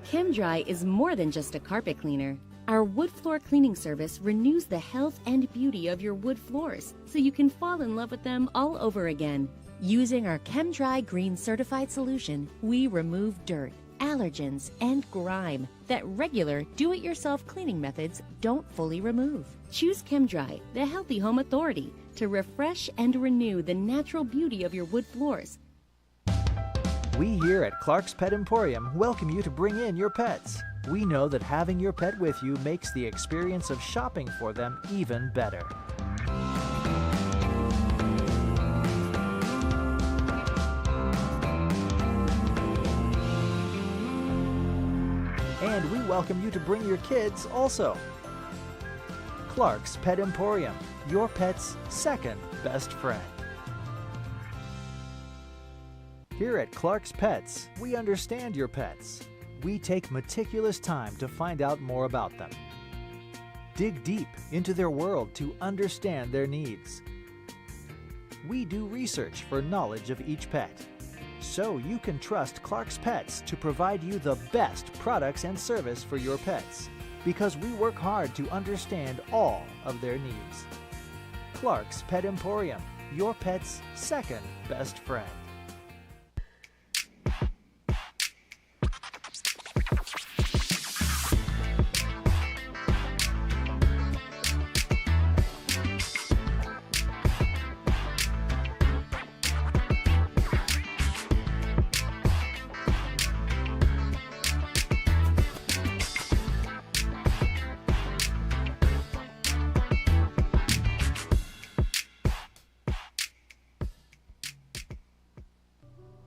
ChemDry is more than just a carpet cleaner. Our wood floor cleaning service renews the health and beauty of your wood floors so you can fall in love with them all over again. Using our ChemDry Green certified solution, we remove dirt, allergens, and grime that regular do-it-yourself cleaning methods don't fully remove. Choose ChemDry, the healthy home authority, to refresh and renew the natural beauty of your wood floors. We here at Clark's Pet Emporium welcome you to bring in your pets. We know that having your pet with you makes the experience of shopping for them even better. And we welcome you to bring your kids also. Clark's Pet Emporium, your pet's second best friend. Here at Clark's Pets, we understand your pets. We take meticulous time to find out more about them. Dig deep into their world to understand their needs. We do research for knowledge of each pet, so you can trust Clark's Pets to provide you the best products and service for your pets, because we work hard to understand all of their needs. Clark's Pet Emporium, your pet's second best friend.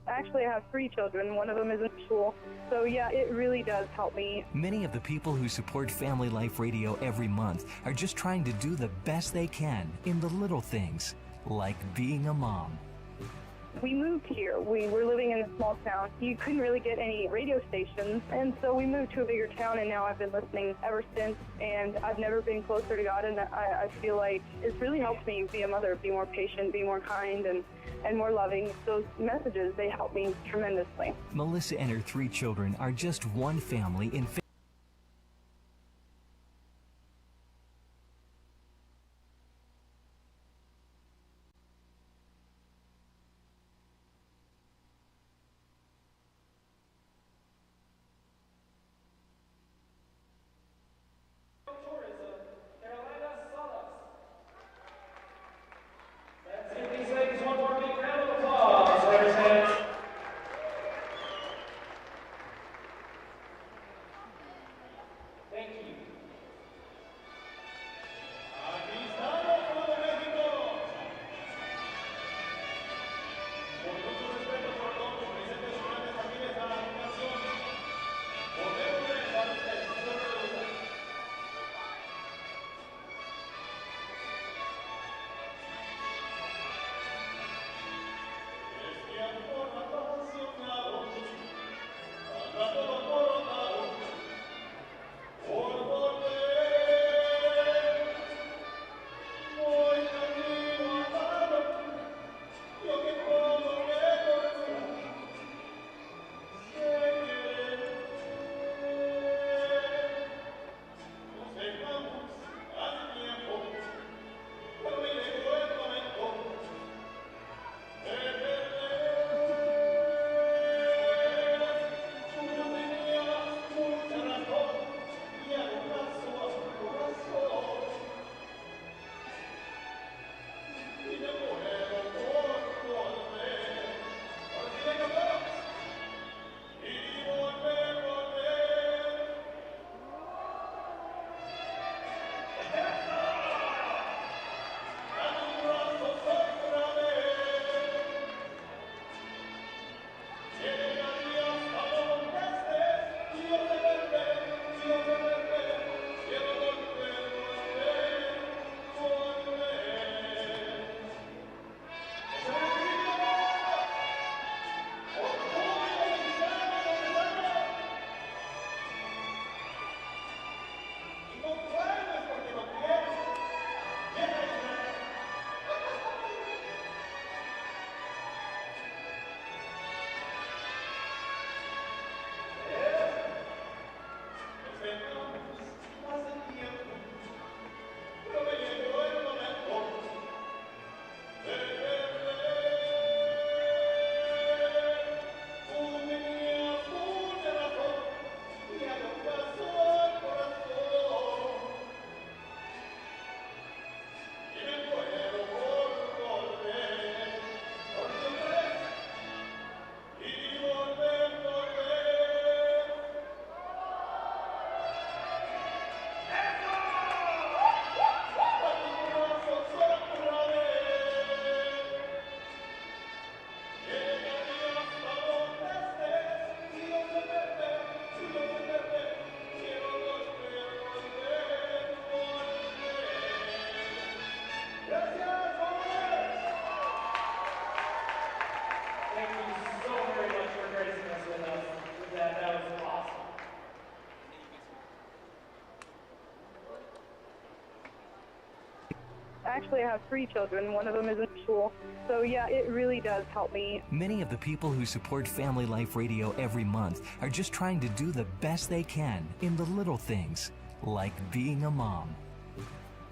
Actually, I have 3 children. One of them is in school. So yeah, it really does help me. Many of the people who support Family Life Radio every month are just trying to do the best they can in the little things, like being a mom. We moved here. We were living in a small town. You couldn't really get any radio stations, and so we moved to a bigger town, and now I've been listening ever since, and I've never been closer to God, and I feel like it's really helped me be a mother, be more patient, be more kind, and more loving. Those messages, they help me tremendously. Melissa and her 3 children are just one family in Actually, I have 3 children. One of them is in school. So yeah, it really does help me. Many of the people who support Family Life Radio every month are just trying to do the best they can in the little things, like being a mom.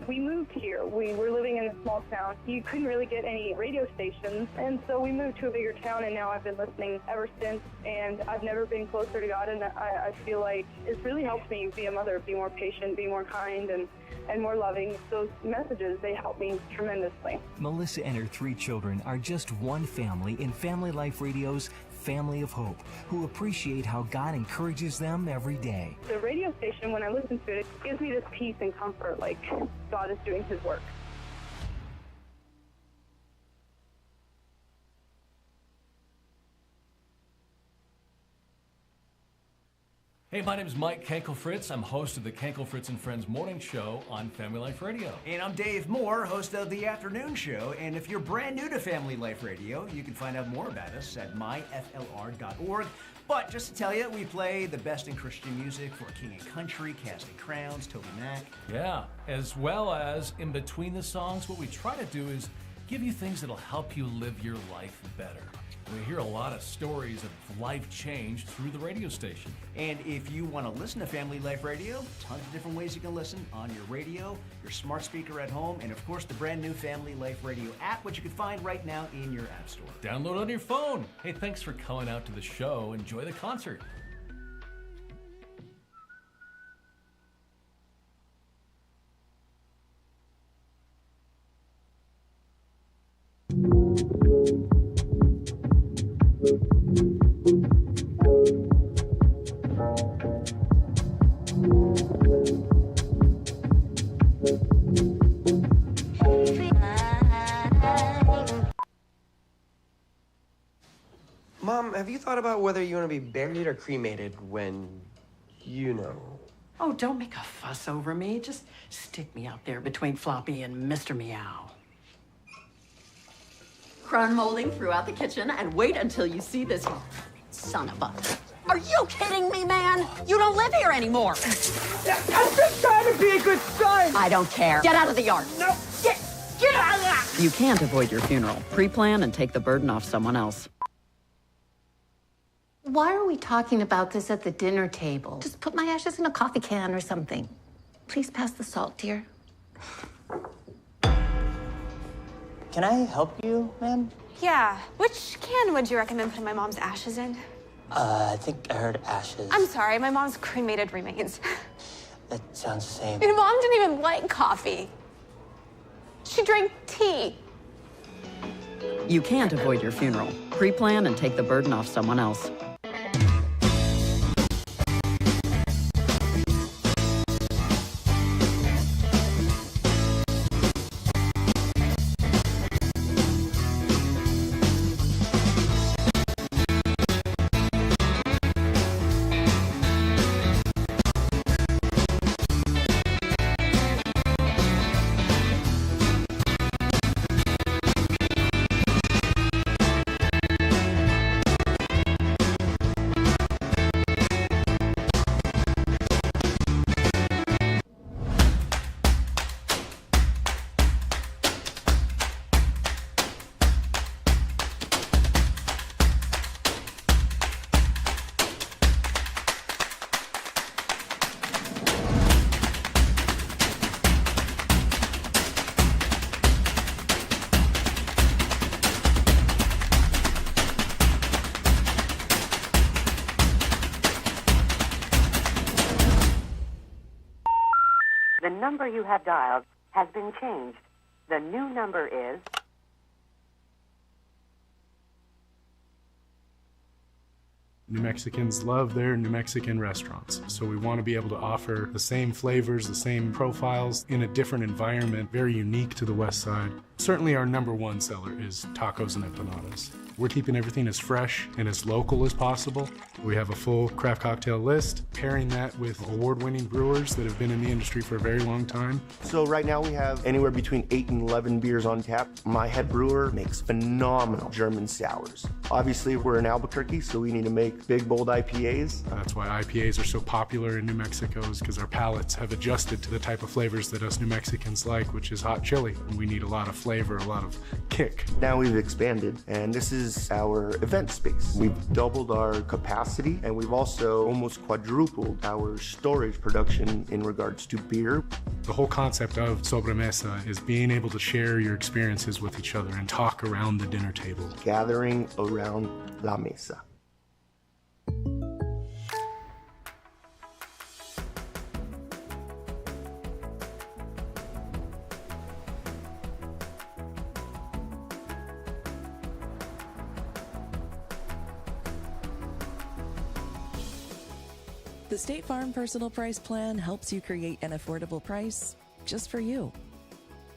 We moved here. We were living in a small town. You couldn't really get any radio stations, and so we moved to a bigger town, and now I've been listening ever since, and I've never been closer to God, and I feel like it's really helped me be a mother, be more patient, be more kind, and more loving. Those messages, they help me tremendously. Melissa and her 3 children are just one family in Family Life Radio's Family of Hope, who appreciate how God encourages them every day. The radio station, when I listen to it, it gives me this peace and comfort, like God is doing His work. Hey, my name is Mike Kankel-Fritz. I'm host of the Kankel-Fritz and Friends Morning Show on Family Life Radio. And I'm Dave Moore, host of the Afternoon Show. And if you're brand new to Family Life Radio, you can find out more about us at myflr.org. But just to tell you, we play the best in Christian music for King and Country, Casting Crowns, Toby Mac. Yeah, as well as in between the songs, what we try to do is give you things that'll help you live your life better. We hear a lot of stories of life change through the radio station. And if you want to listen to Family Life Radio, tons of different ways you can listen on your radio, your smart speaker at home, and of course the brand new Family Life Radio app, which you can find right now in your app store. Download on your phone. Hey, thanks for coming out to the show. Enjoy the concert. Mom, have you thought about whether you want to be buried or cremated when, you know? Oh, don't make a fuss over me. Just stick me out there between Floppy and Mr. Meow. Crown molding throughout the kitchen, and wait until you see this son of a... Are you kidding me, man? You don't live here anymore. I'm just trying to be a good son. I don't care. Get out of the yard. No, get out of there. You can't avoid your funeral. Pre-plan and take the burden off someone else. Why are we talking about this at the dinner table? Just put my ashes in a coffee can or something. Please pass the salt, dear. Can I help you, ma'am? Yeah. Which can would you recommend putting my mom's ashes in? I think I heard ashes. I'm sorry, my mom's cremated remains. That sounds the same. My mom didn't even like coffee. She drank tea. You can't avoid your funeral. Pre-plan and take the burden off someone else. The number you have dialed has been changed. The new number is... New Mexicans love their New Mexican restaurants, so we want to be able to offer the same flavors, the same profiles in a different environment, very unique to the West Side. Certainly our #1 seller is tacos and empanadas. We're keeping everything as fresh and as local as possible. We have a full craft cocktail list, pairing that with award-winning brewers that have been in the industry for a very long time. So right now we have anywhere between 8 and 11 beers on tap. My head brewer makes phenomenal German sours. Obviously, we're in Albuquerque, so we need to make big, bold IPAs. That's why IPAs are so popular in New Mexico, is because our palates have adjusted to the type of flavors that us New Mexicans like, which is hot chili. And we need a lot of flavor, a lot of kick. Now we've expanded, and this is our event space. We've doubled our capacity, and we've also almost quadrupled our storage production in regards to beer. The whole concept of sobremesa is being able to share your experiences with each other and talk around the dinner table. Gathering around la mesa. The State Farm Personal Price Plan helps you create an affordable price just for you.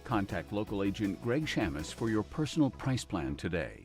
Contact local agent Greg Shamus for your personal price plan today.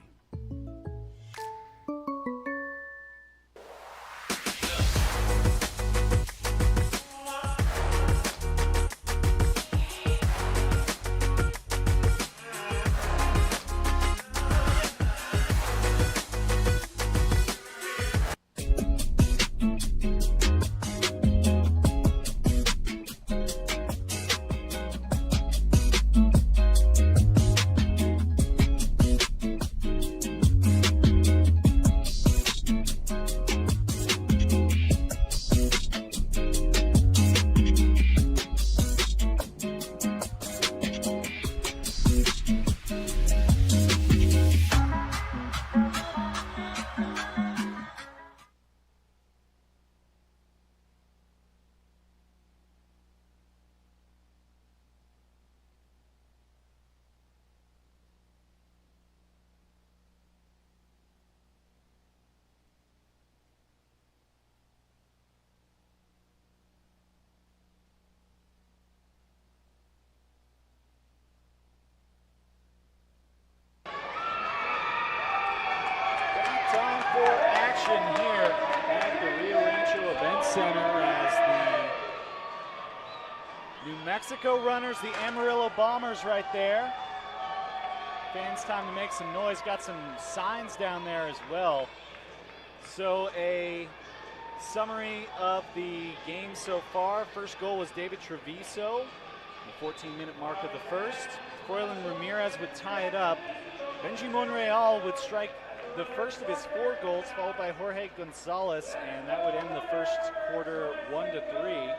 Here at the Rio Rancho Event Center as the New Mexico runners, the Amarillo Bombers right there. Fans, time to make some noise. Got some signs down there as well. So a summary of the game so far. First goal was David Treviso, the 14-minute mark of the first. Froylan Ramirez would tie it up. Benji Monreal would strike the first of his 4 goals, followed by Jorge Gonzalez, and that would end the first quarter 1-3.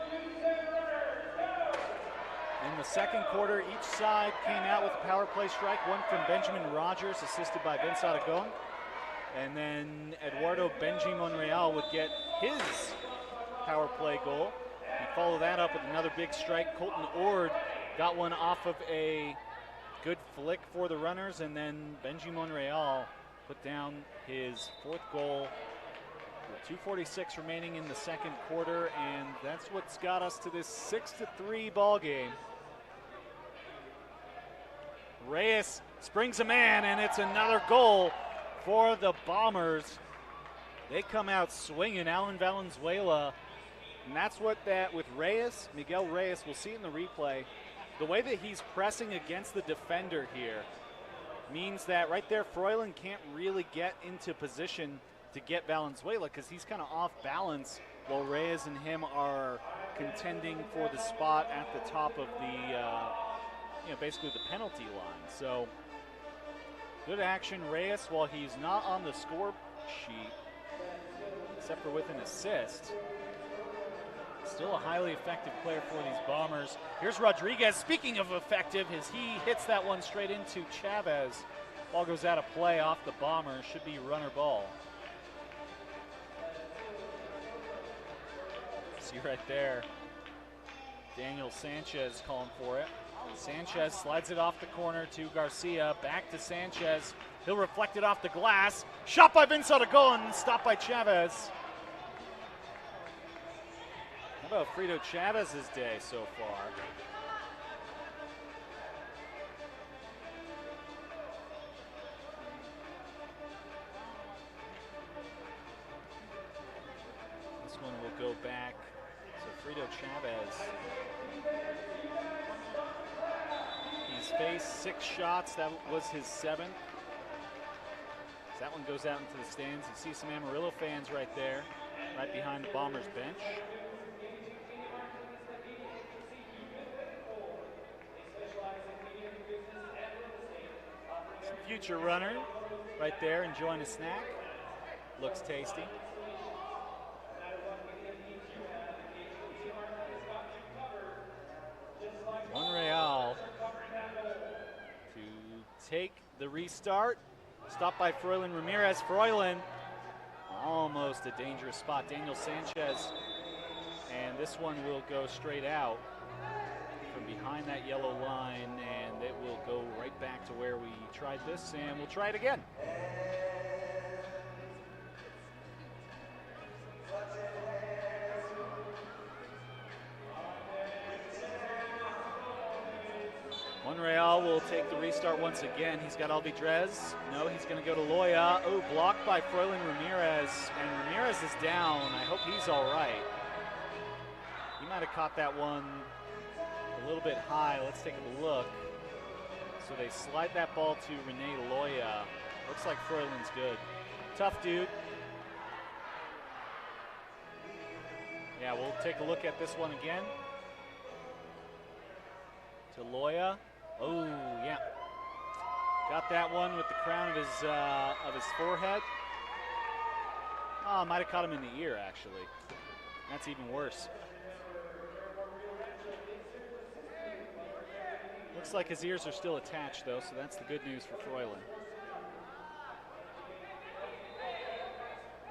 In the second quarter, each side came out with a power play strike, one from Benjamin Rogers, assisted by Vince Aragon. And then Eduardo Benji Monreal would get his power play goal. He followed that up with another big strike. Colton Ord got one off of a good flick for the runners, and then Benji Monreal put down his 4th goal with 2:46 remaining in the second quarter, and that's what's got us to this 6-3 ball game. Reyes springs a man, and it's another goal for the Bombers. They come out swinging. Alan Valenzuela, and that's what that with Reyes, Miguel Reyes, we'll see in the replay, the way that he's pressing against the defender here means that right there Froylan can't really get into position to get Valenzuela because he's kind of off balance while Reyes and him are contending for the spot at the top of the, basically the penalty line. So good action, Reyes, while he's not on the score sheet, except for with an assist. Still a highly effective player for these Bombers. Here's Rodriguez, speaking of effective, as he hits that one straight into Chavez. Ball goes out of play off the Bombers, should be runner ball. See right there, Daniel Sanchez calling for it. Sanchez slides it off the corner to Garcia, back to Sanchez. He'll reflect it off the glass. Shot by Vince Aragon, stopped by Chavez. How about Frito Chavez's day so far? go Chavez. He's faced 6 shots. That was his 7th. That one goes out into the stands. You see some Amarillo fans right there, right behind the Bombers bench. Some future runner right there enjoying a snack. Looks tasty. Monreal to take the restart. Stopped by Froylan Ramirez. Froylan, almost a dangerous spot. Daniel Sanchez, and this one will go straight out from behind that yellow line, and it will go right back to where we tried this, and we'll try it again. Monreal will take the restart once again. He's got Alvidrez. No, he's going to go to Loya. Oh, blocked by Froylan Ramirez. And Ramirez is down. I hope he's all right. He might have caught that one a little bit high. Let's take a look. So they slide that ball to Rene Loya. Looks like Froylan's good. Tough dude. Yeah, we'll take a look at this one again. To Loya. Oh, yeah. Got that one with the crown of his forehead. Oh, might have caught him in the ear, actually. That's even worse. Looks like his ears are still attached, though, so that's the good news for Froylan.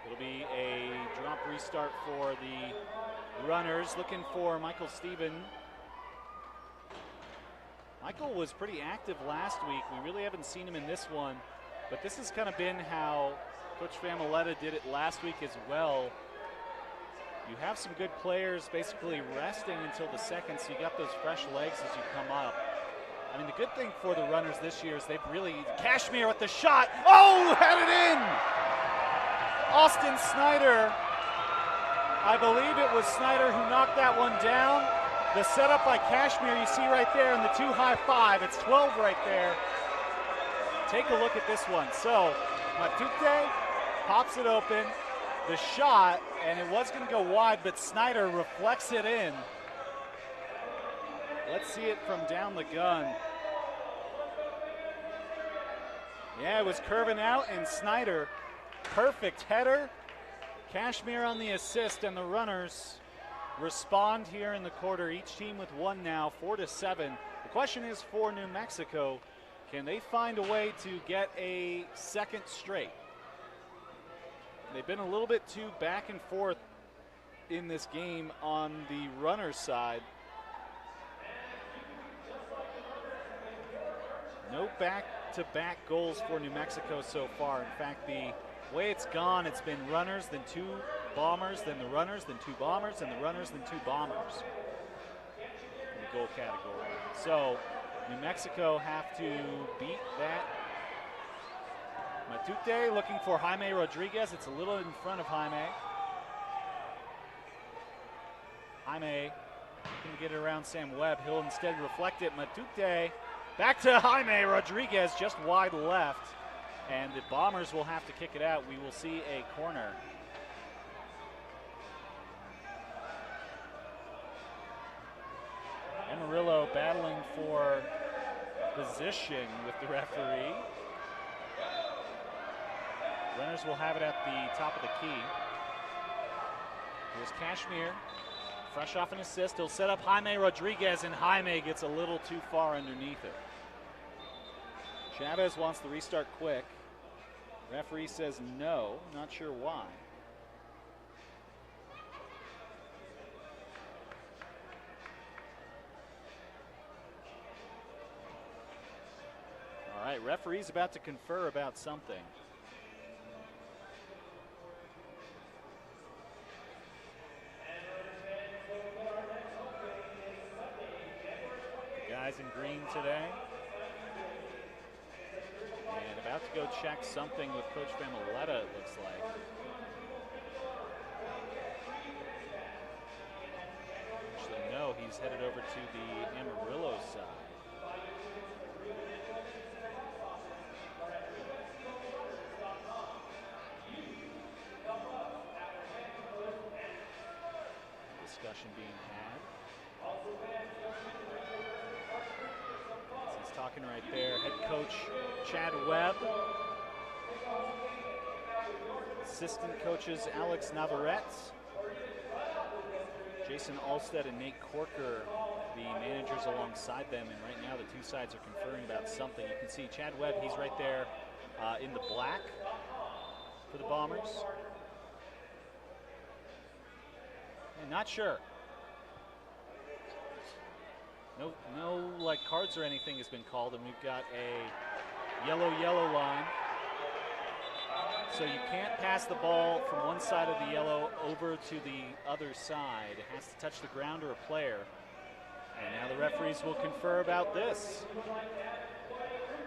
It'll be a drop restart for the runners, looking for Michael Stephen. Michael was pretty active last week. We really haven't seen him in this one, but this has kind of been how Coach Famoletta did it last week as well. You have some good players basically resting until the second, so you got those fresh legs as you come up. I mean, the good thing for the runners this year is they've really, Kashmir with the shot. Oh, had it in! Austin Snyder. I believe it was Snyder who knocked that one down. The setup by Kashmir, you see right there in the 2 high 5. It's 12 right there. Take a look at this one. So, Matute pops it open. The shot, and it was going to go wide, but Snyder reflects it in. Let's see it from down the gun. Yeah, it was curving out, and Snyder, perfect header. Kashmir on the assist, and the runners respond here in the quarter. Each team with 1 now, 4-7. The question is for New Mexico, can they find a way to get a second straight? They've been a little bit too back and forth in this game on the runner side. No back-to-back goals for New Mexico so far. In fact, the way it's gone, it's been runners, then 2 Bombers, then the runners, then 2 Bombers, and the runners, then 2 Bombers in the goal category. So New Mexico have to beat that. Matute looking for Jaime Rodriguez. It's a little in front of Jaime. Jaime can get it around Sam Webb. He'll instead reflect it. Matute back to Jaime Rodriguez, just wide left. And the Bombers will have to kick it out. We will see a corner. Amarillo battling for position with the referee. Runners will have it at the top of the key. Here's Kashmir, fresh off an assist. He'll set up Jaime Rodriguez, and Jaime gets a little too far underneath it. Chavez wants the restart quick. Referee says no, not sure why. All right, referee's about to confer about something. The guys in green today. And about to go check something with Coach Famoletta, it looks like. he's headed over to the Amarillo side. Discussion being had. As he's talking right there, head coach Chad Webb. Assistant coaches Alex Navarrete, Jason Alstead and Nate Corker, the managers alongside them, and right now the two sides are conferring about something. You can see Chad Webb, he's right there in the black for the Bombers. And not sure. No like cards or anything has been called, and we've got a yellow line. So you can't pass the ball from one side of the yellow over to the other side. It has to touch the ground or a player. And now the referees will confer about this.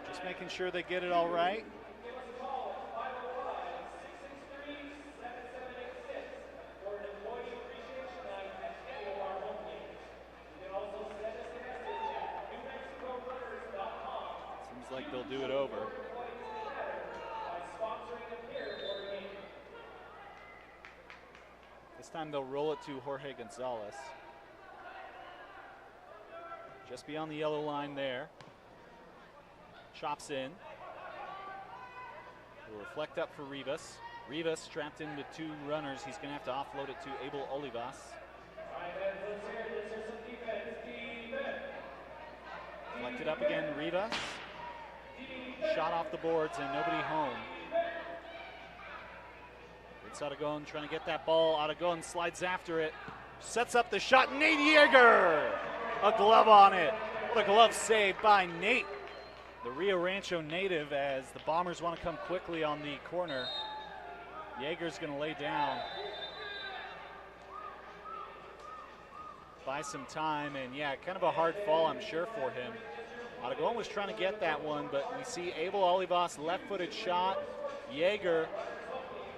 Just making sure they get it all right. Seems like they'll do it over. This time they'll roll it to Jorge Gonzalez. Just beyond the yellow line there. Chops in. Will reflect up for Rivas. Rivas trapped in with two runners. He's going to have to offload it to Abel Olivas. Reflected up again, Rivas. Shot off the boards and nobody home. It's Aragon trying to get that ball. Aragon slides after it. Sets up the shot. Nate Yeager! A glove on it. What a glove save by Nate, the Rio Rancho native, as the Bombers want to come quickly on the corner. Yeager's going to lay down. Buy some time, and yeah, kind of a hard fall, I'm sure, for him. Aragon was trying to get that one, but we see Abel Olivas, left-footed shot. Yeager.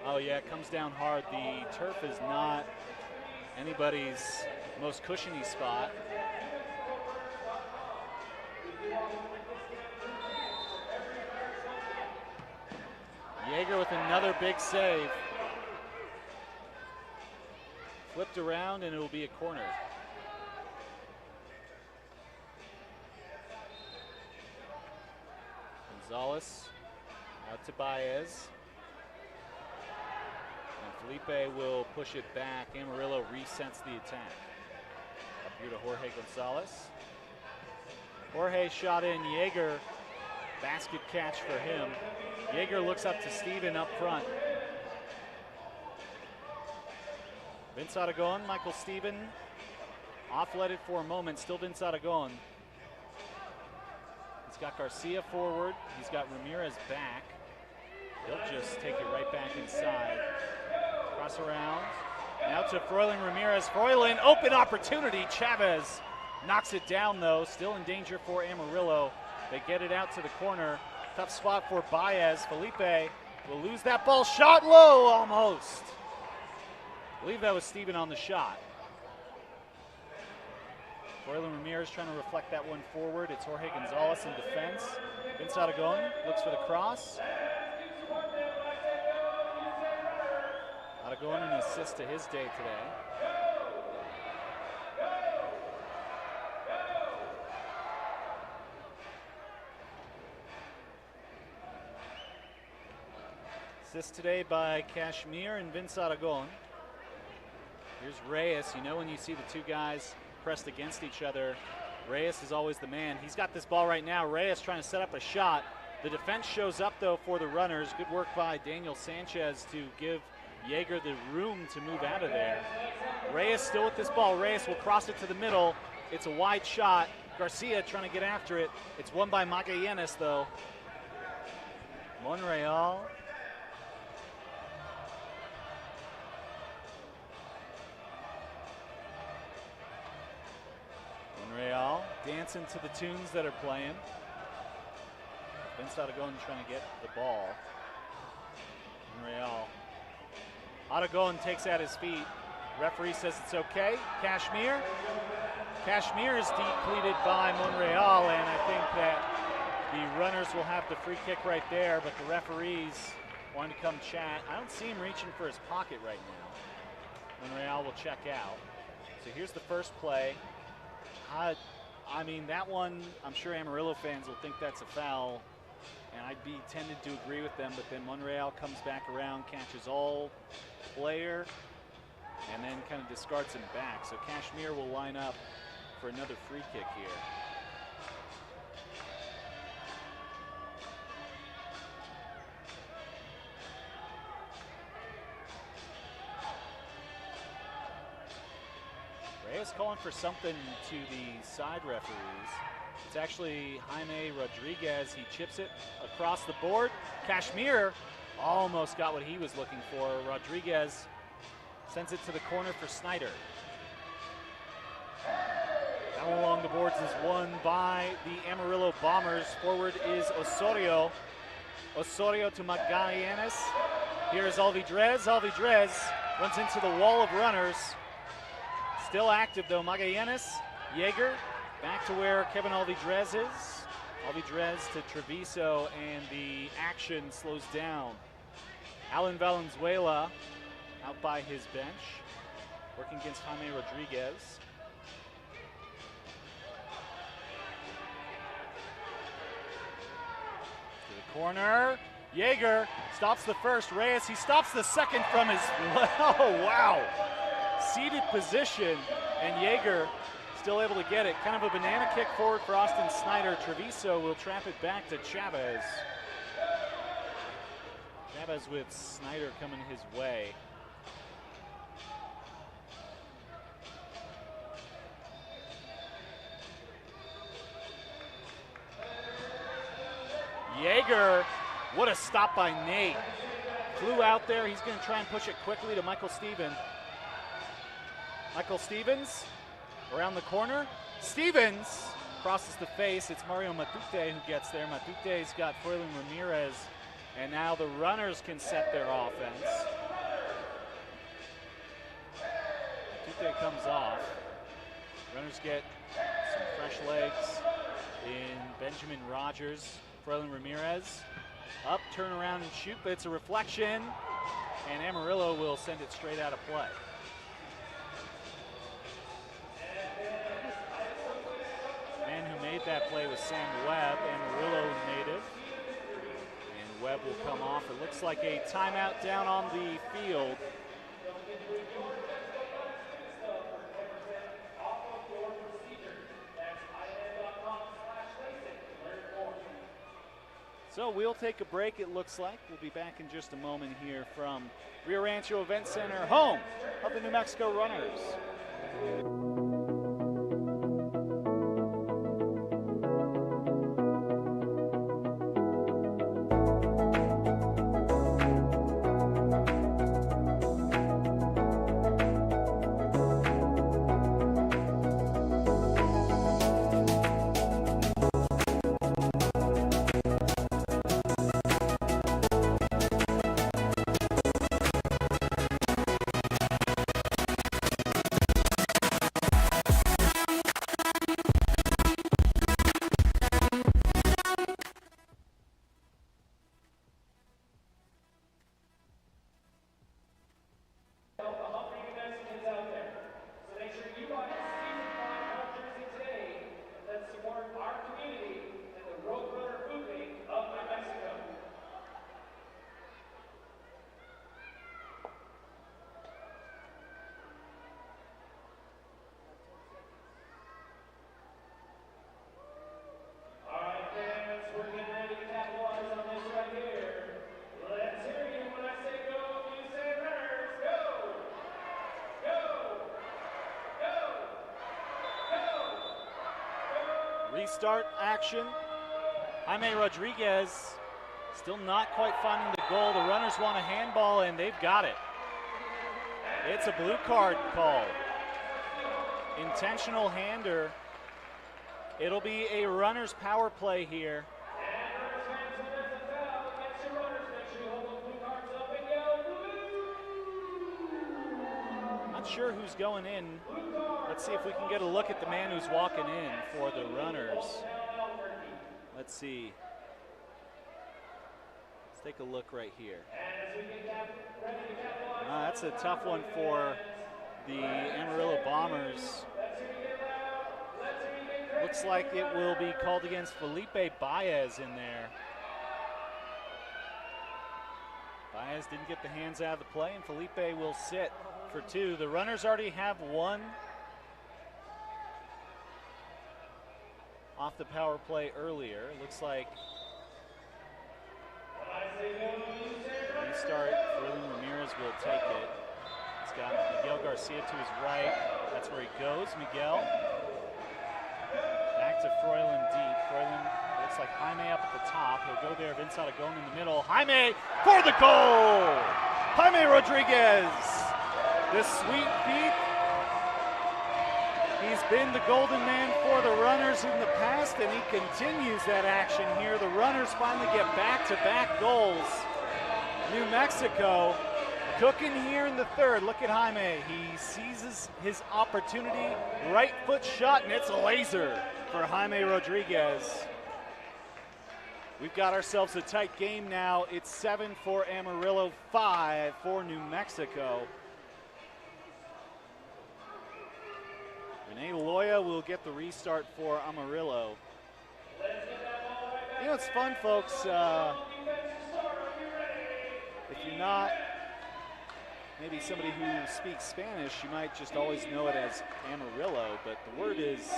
Oh yeah, it comes down hard. The turf is not anybody's most cushiony spot. Yeager with another big save. Flipped around and it will be a corner. Gonzalez out to Baez. Felipe will push it back. Amarillo resets the attack. Up here to Jorge Gonzalez. Jorge shot in. Yeager, basket catch for him. Yeager looks up to Steven up front. Vince Aragon, Michael Steven. Off-led it for a moment. Still Vince Aragon. He's got Garcia forward. He's got Ramirez back. He'll just take it right back inside. Cross around. Now to Froilan Ramirez. Froilan, open opportunity. Chavez knocks it down, though. Still in danger for Amarillo. They get it out to the corner. Tough spot for Baez. Felipe will lose that ball. Shot low, almost. I believe that was Steven on the shot. Froilan Ramirez trying to reflect that one forward. It's Jorge Gonzalez in defense. Vince Aragon looks for the cross. Aragon an assist to his day today. Assist today by Kashmir and Vince Aragon. Here's Reyes. You know when you see the two guys pressed against each other, Reyes is always the man. He's got this ball right now. Reyes trying to set up a shot. The defense shows up, though, for the runners. Good work by Daniel Sanchez to give Yeager the room to move out of there. Reyes still with this ball. Reyes will cross it to the middle. It's a wide shot. Garcia trying to get after it. It's won by Magallanes, though. Monreal. Monreal dancing to the tunes that are playing. Vince Aragon trying to get the ball. Monreal. Aragon takes at his feet. Referee says it's okay. Kashmir is depleted by Monreal, and I think that the runners will have the free kick right there, but the referees want to come chat. I don't see him reaching for his pocket right now. Monreal will check out. So here's the first play. I mean, that one, I'm sure Amarillo fans will think that's a foul, and I'd be tempted to agree with them, but then Monreal comes back around, catches all player, and then kind of discards him back. So Kashmir will line up for another free kick here. Reyes calling for something to the side referees. It's actually Jaime Rodriguez. He chips it across the board. Kashmir almost got what he was looking for. Rodriguez sends it to the corner for Snyder. Down along the boards is won by the Amarillo Bombers. Forward is Osorio. Osorio to Magallanes. Here's Alvidrez. Alvidrez runs into the wall of runners. Still active though, Magallanes. Jaeger back to where Kevin Alvidrez is. Alvidrez to Treviso, and the action slows down. Alan Valenzuela out by his bench, working against Jaime Rodriguez. To the corner. Jaeger stops the first. Reyes, he stops the second from his, oh wow. Seated position, and Jaeger still able to get it. Kind of a banana kick forward for Austin Snyder. Treviso will trap it back to Chavez. Chavez with Snyder coming his way. Jaeger, what a stop by Nate. Flew out there, he's gonna try and push it quickly to Michael Stevens. Michael Stevens around the corner. Stevens crosses the face. It's Mario Matute who gets there. Matute's got Froylin Ramirez, and now the runners can set their offense. Matute comes off. Runners get some fresh legs in Benjamin Rogers. Froylin Ramirez up, turn around and shoot, but it's a reflection, and Amarillo will send it straight out of play. That play was Sam Webb, Amarillo native, and Webb will come off. It looks like a timeout down on the field. So we'll take a break, it looks like. We'll be back in just a moment here from Rio Rancho Event Center, home of the New Mexico Runners. Restart action. Jaime Rodriguez still not quite finding the goal. The runners want a handball, and they've got it. It's a blue card call. Intentional hander. It'll be a runner's power play here. Not sure who's going in. Let's see if we can get a look at the man who's walking in for the runners. Let's see. Let's take a look right here. That's a tough one for the Amarillo Bombers. Looks like it will be called against Felipe Baez in there. Baez didn't get the hands out of the play, and Felipe will sit for 2. The runners already have 1 off the power play earlier. Looks like restart. Froylin Ramirez will take it. He's got Miguel Garcia to his right. That's where he goes. Miguel back to Froylin deep. Froylin looks like Jaime up at the top. He'll go there. Vince Aragon in the middle. Jaime for the goal! Jaime Rodriguez. The sweet feet. He's been the golden man for the runners in the past, and he continues that action here. The runners finally get back-to-back goals. New Mexico cooking here in the 3rd. Look at Jaime. He seizes his opportunity. Right foot shot, and it's a laser for Jaime Rodriguez. We've got ourselves a tight game now. It's 7 for Amarillo, 5 for New Mexico. Rene Loya will get the restart for Amarillo. You know, it's fun, folks. If you're not maybe somebody who speaks Spanish, you might just always know it as Amarillo, but the word is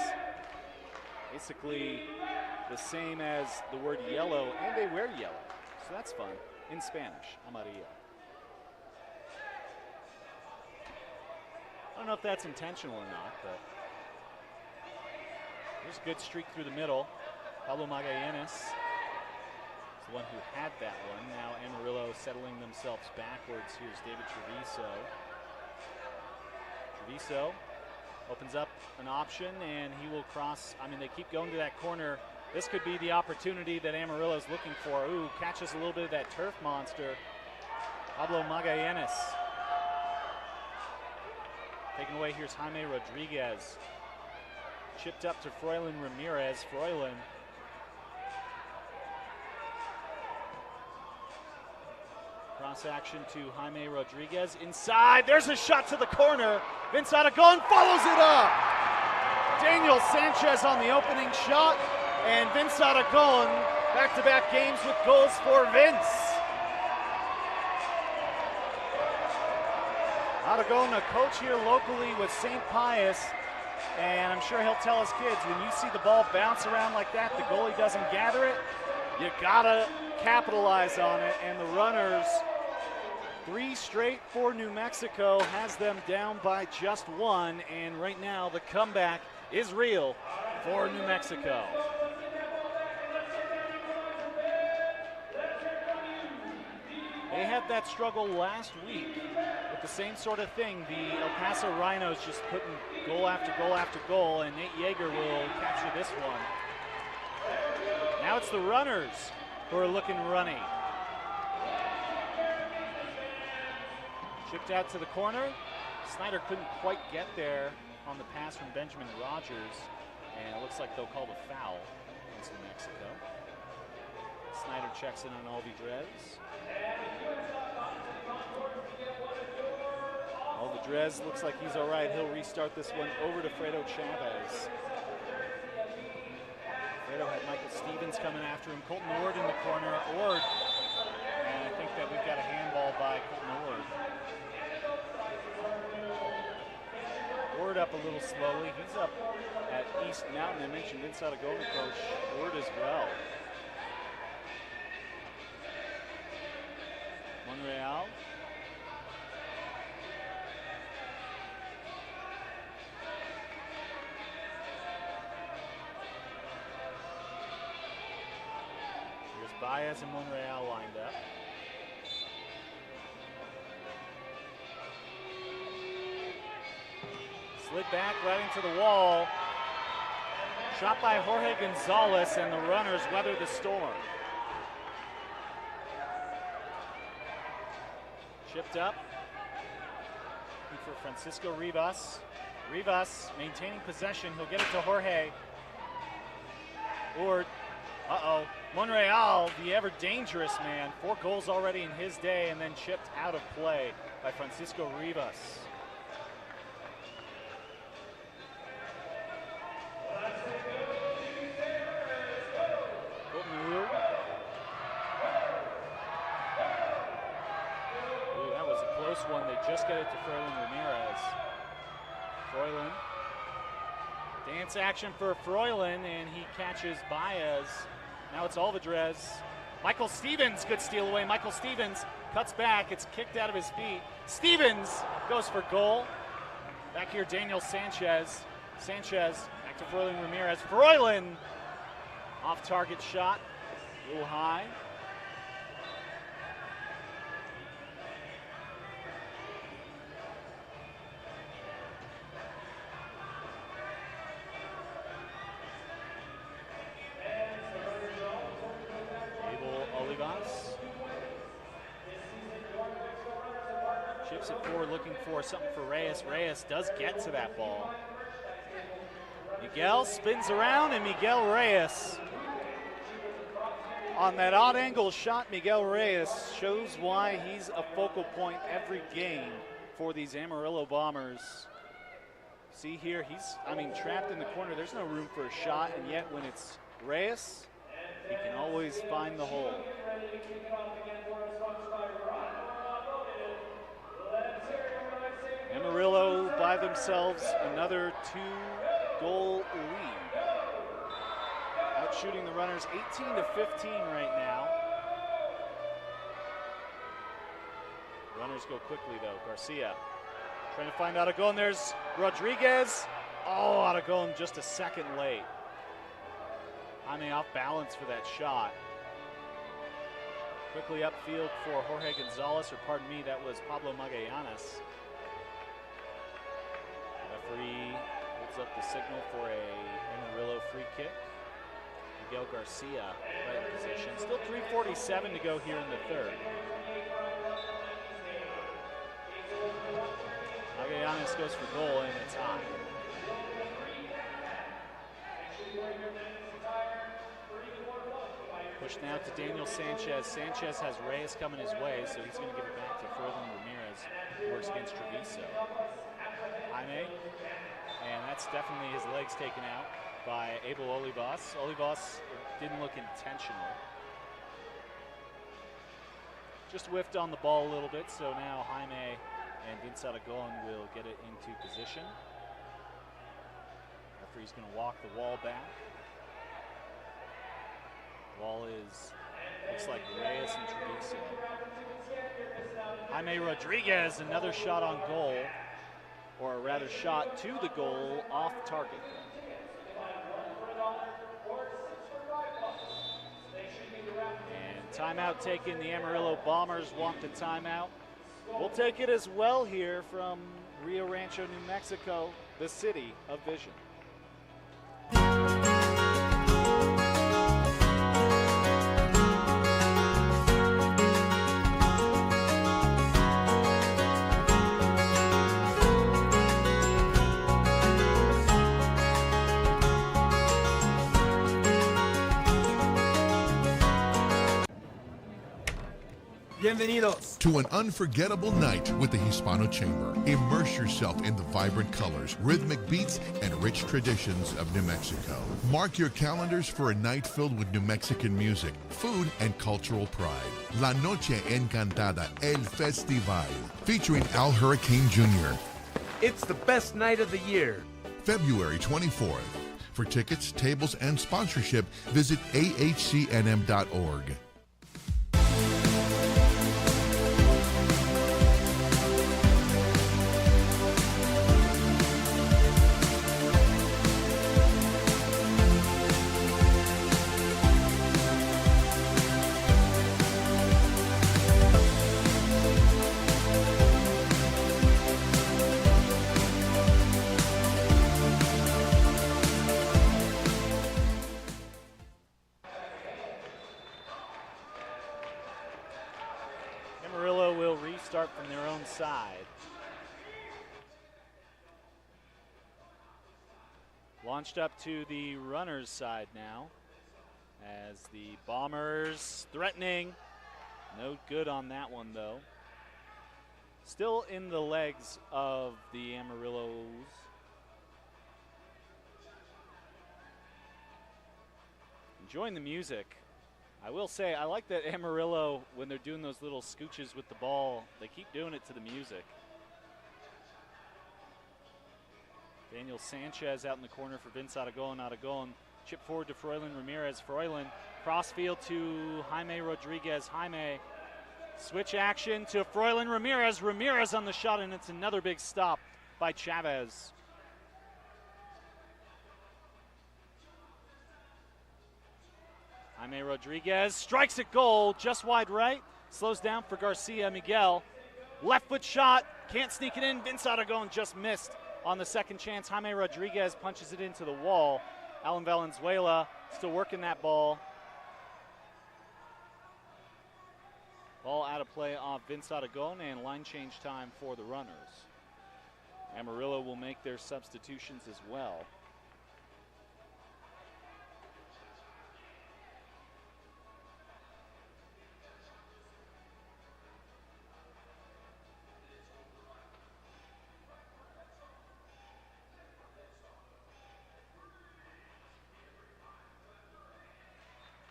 basically the same as the word yellow, and they wear yellow. So that's fun in Spanish, Amarillo. I don't know if that's intentional or not, but there's a good streak through the middle. Pablo Magallanes is the one who had that one. Now Amarillo settling themselves backwards. Here's David Treviso. Treviso opens up an option, and he will cross. I mean, they keep going to that corner. This could be the opportunity that Amarillo's looking for. Ooh, catches a little bit of that turf monster. Pablo Magallanes. Taken away, here's Jaime Rodriguez. Chipped up to Froylin Ramirez. Froylin. Cross action to Jaime Rodriguez. Inside, there's a shot to the corner. Vince Aragon follows it up. Daniel Sanchez on the opening shot. And Vince Aragon, back-to-back games with goals for Vince. Aragon, a coach here locally with St. Pius, and I'm sure he'll tell his kids, when you see the ball bounce around like that, the goalie doesn't gather it, you gotta capitalize on it. And the runners, 3 straight for New Mexico, has them down by just 1, and right now the comeback is real for New Mexico. They had that struggle last week with the same sort of thing. The El Paso Rhinos just putting goal after goal after goal, and Nate Yeager will capture this one. Now it's the runners who are looking runny. Chipped out to the corner. Snyder couldn't quite get there on the pass from Benjamin Rogers, and it looks like they'll call the foul against New Mexico. Snyder checks in on Alvidrez. Alvidrez looks like he's all right. He'll restart this one over to Fredo Chavez. Fredo had Michael Stevens coming after him. Colton Ord in the corner. Ord, and I think that we've got a handball by Colton Ord. Ord up a little slowly. He's up at East Mountain. I mentioned inside a goal coach Ord as well. Monreal. Here's Baez and Monreal lined up. Slid back right into the wall. Shot by Jorge Gonzalez, and the runners weather the storm. Chipped up. for Francisco Rivas. Rivas maintaining possession. He'll get it to Jorge. Or, Monreal, the ever dangerous man. 4 goals already in his day and then chipped out of play by Francisco Rivas. That was a close one. They just get it to Froylan Ramirez. Froylan. Dance action for Froylan, and he catches Baez. Now it's Alvarez. Michael Stevens, good steal away. Michael Stevens cuts back. It's kicked out of his feet. Stevens goes for goal. Back here, Daniel Sanchez. Sanchez back to Froylan Ramirez. Froylan, off-target shot, a little high. Chips it forward, looking for something for Reyes. Reyes does get to that ball. Miguel spins around, and Miguel Reyes. On that odd angle shot, Miguel Reyes shows why he's a focal point every game for these Amarillo Bombers. See here, he's, trapped in the corner. There's no room for a shot, and yet when it's Reyes, he can always find the hole. Amarillo by themselves, another 2-goal lead. Out shooting the runners 18-15 right now. Runners go quickly though. Garcia trying to find Aragon. There's Rodriguez. Oh, Aragon just a second late. Jaime off balance for that shot. Quickly upfield for Jorge Gonzalez, or pardon me, that was Pablo Magallanes. Referee holds up the signal for a Amarillo free kick. Miguel Garcia right in position. Still 3:47 to go here in the third. Magallanes goes for goal, and it's high. Push now to Daniel Sanchez. Sanchez has Reyes coming his way, so he's going to give it back to Froylan Ramirez, who works against Treviso. Jaime, and that's definitely his legs taken out by Abel Olivas. Olivas didn't look intentional. Just whiffed on the ball a little bit, so now Jaime and Vince Aragon will get it into position. Referee's going to walk the wall back. Wall looks like Reyes and Treviso. Jaime Rodriguez, another shot on goal, or rather shot to the goal off target. And timeout taken. The Amarillo Bombers want the timeout. We'll take it as well here from Rio Rancho, New Mexico, the city of vision. Bienvenidos to an unforgettable night with the Hispano Chamber. Immerse yourself in the vibrant colors, rhythmic beats, and rich traditions of New Mexico. Mark your calendars for a night filled with New Mexican music, food, and cultural pride. La Noche Encantada, El Festival, featuring Al Hurricane Jr. It's the best night of the year. February 24th. For tickets, tables, and sponsorship, visit ahcnm.org. Amarillo will restart from their own side. Launched up to the runner's side now as the Bombers threatening. No good on that one, though. Still in the legs of the Amarillos. Enjoying the music. I will say, I like that Amarillo, when they're doing those little scooches with the ball, they keep doing it to the music. Daniel Sanchez out in the corner for Vince Aragon. Aragon chip forward to Froylan Ramirez. Froylan crossfield to Jaime Rodriguez. Jaime switch action to Froylan Ramirez. Ramirez on the shot, and it's another big stop by Chavez. Jaime Rodriguez strikes at goal, just wide right. Slows down for Garcia Miguel. Left foot shot, can't sneak it in. Vince Aragon just missed on the second chance. Jaime Rodriguez punches it into the wall. Alan Valenzuela still working that ball. Ball out of play off Vince Aragon, and line change time for the runners. Amarillo will make their substitutions as well.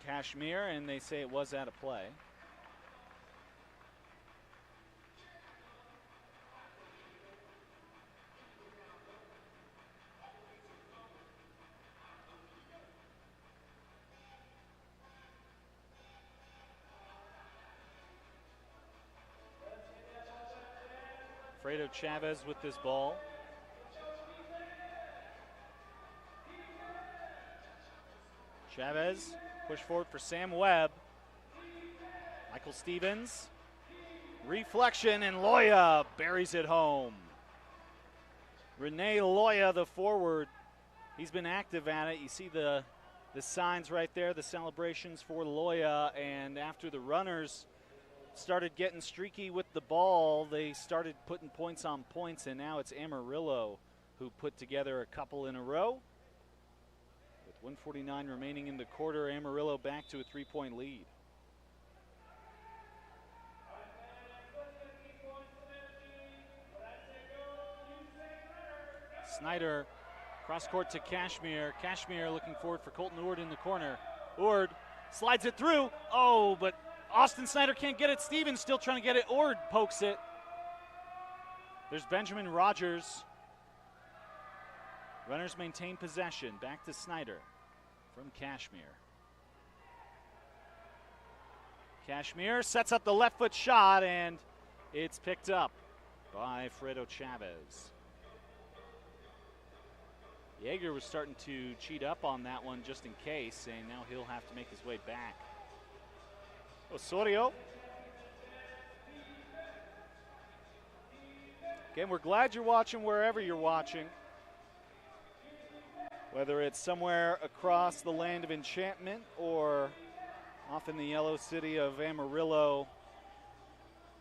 Kashmir, and they say it was out of play. Fredo Chavez with this ball. Chavez, push forward for Sam Webb. Michael Stevens, reflection, and Loya buries it home. Rene Loya, the forward, he's been active at it. You see the signs right there, the celebrations for Loya, and after the runners started getting streaky with the ball, they started putting points on points, and now it's Amarillo who put together a couple in a row. With 1:49 remaining in the quarter, Amarillo back to a 3-point lead. Snyder, cross court to Kashmir. Kashmir looking forward for Colton Ord in the corner. Ord slides it through. Oh, but Austin Snyder can't get it. Stevens still trying to get it. Ord pokes it. There's Benjamin Rogers. Runners maintain possession. Back to Snyder from Kashmir. Kashmir sets up the left foot shot, and it's picked up by Fredo Chavez. Yeager was starting to cheat up on that one just in case, and now he'll have to make his way back. Osorio. Again, we're glad you're watching wherever you're watching. Whether it's somewhere across the land of enchantment or off in the yellow city of Amarillo,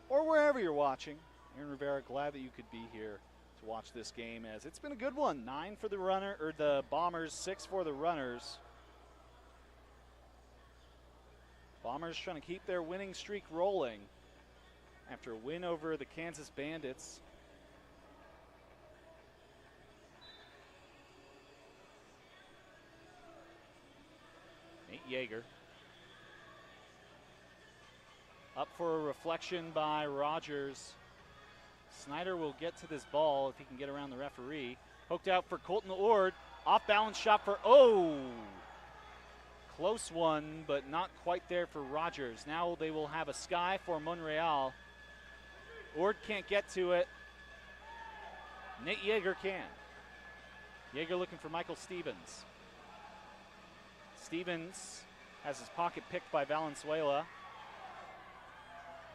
or wherever you're watching. Aaron Rivera, glad that you could be here to watch this game, as it's been a good one. 9 for the Bombers, 6 for the runners. Bombers trying to keep their winning streak rolling after a win over the Kansas Bandits. Nate Yeager. Up for a reflection by Rogers. Snyder will get to this ball if he can get around the referee. Poked out for Colton Ord. Off balance shot for, close one, but not quite there for Rogers. Now they will have a sky for Monreal. Ord can't get to it. Nate Yeager can. Yeager looking for Michael Stevens. Stevens has his pocket picked by Valenzuela.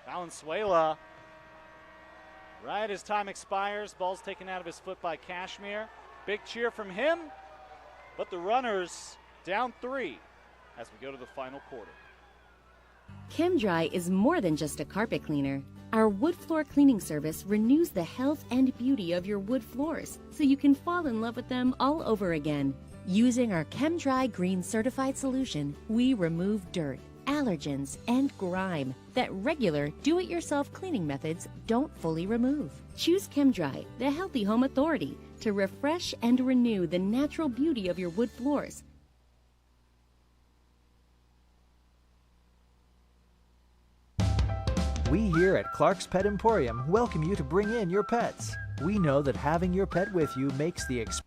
Valenzuela, right as time expires, ball's taken out of his foot by Kashmir. Big cheer from him, but the runners down 3 as we go to the final quarter. ChemDry is more than just a carpet cleaner. Our wood floor cleaning service renews the health and beauty of your wood floors so you can fall in love with them all over again. Using our ChemDry Green certified solution, we remove dirt, allergens, and grime that regular do-it-yourself cleaning methods don't fully remove. Choose ChemDry, the healthy home authority, to refresh and renew the natural beauty of your wood floors. We here at Clark's Pet Emporium welcome you to bring in your pets. We know that having your pet with you makes the experience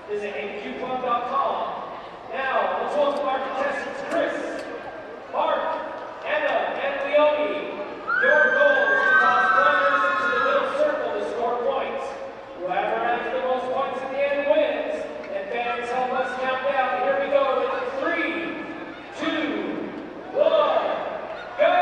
Visit AQFund.com. Now, let's welcome our contestants, Chris, Mark, Anna, and Leonie. Your goal is to toss players into the middle circle to score points. Whoever has the most points at the end wins. And fans, help us count down. Here we go with 3, 2, 1, go!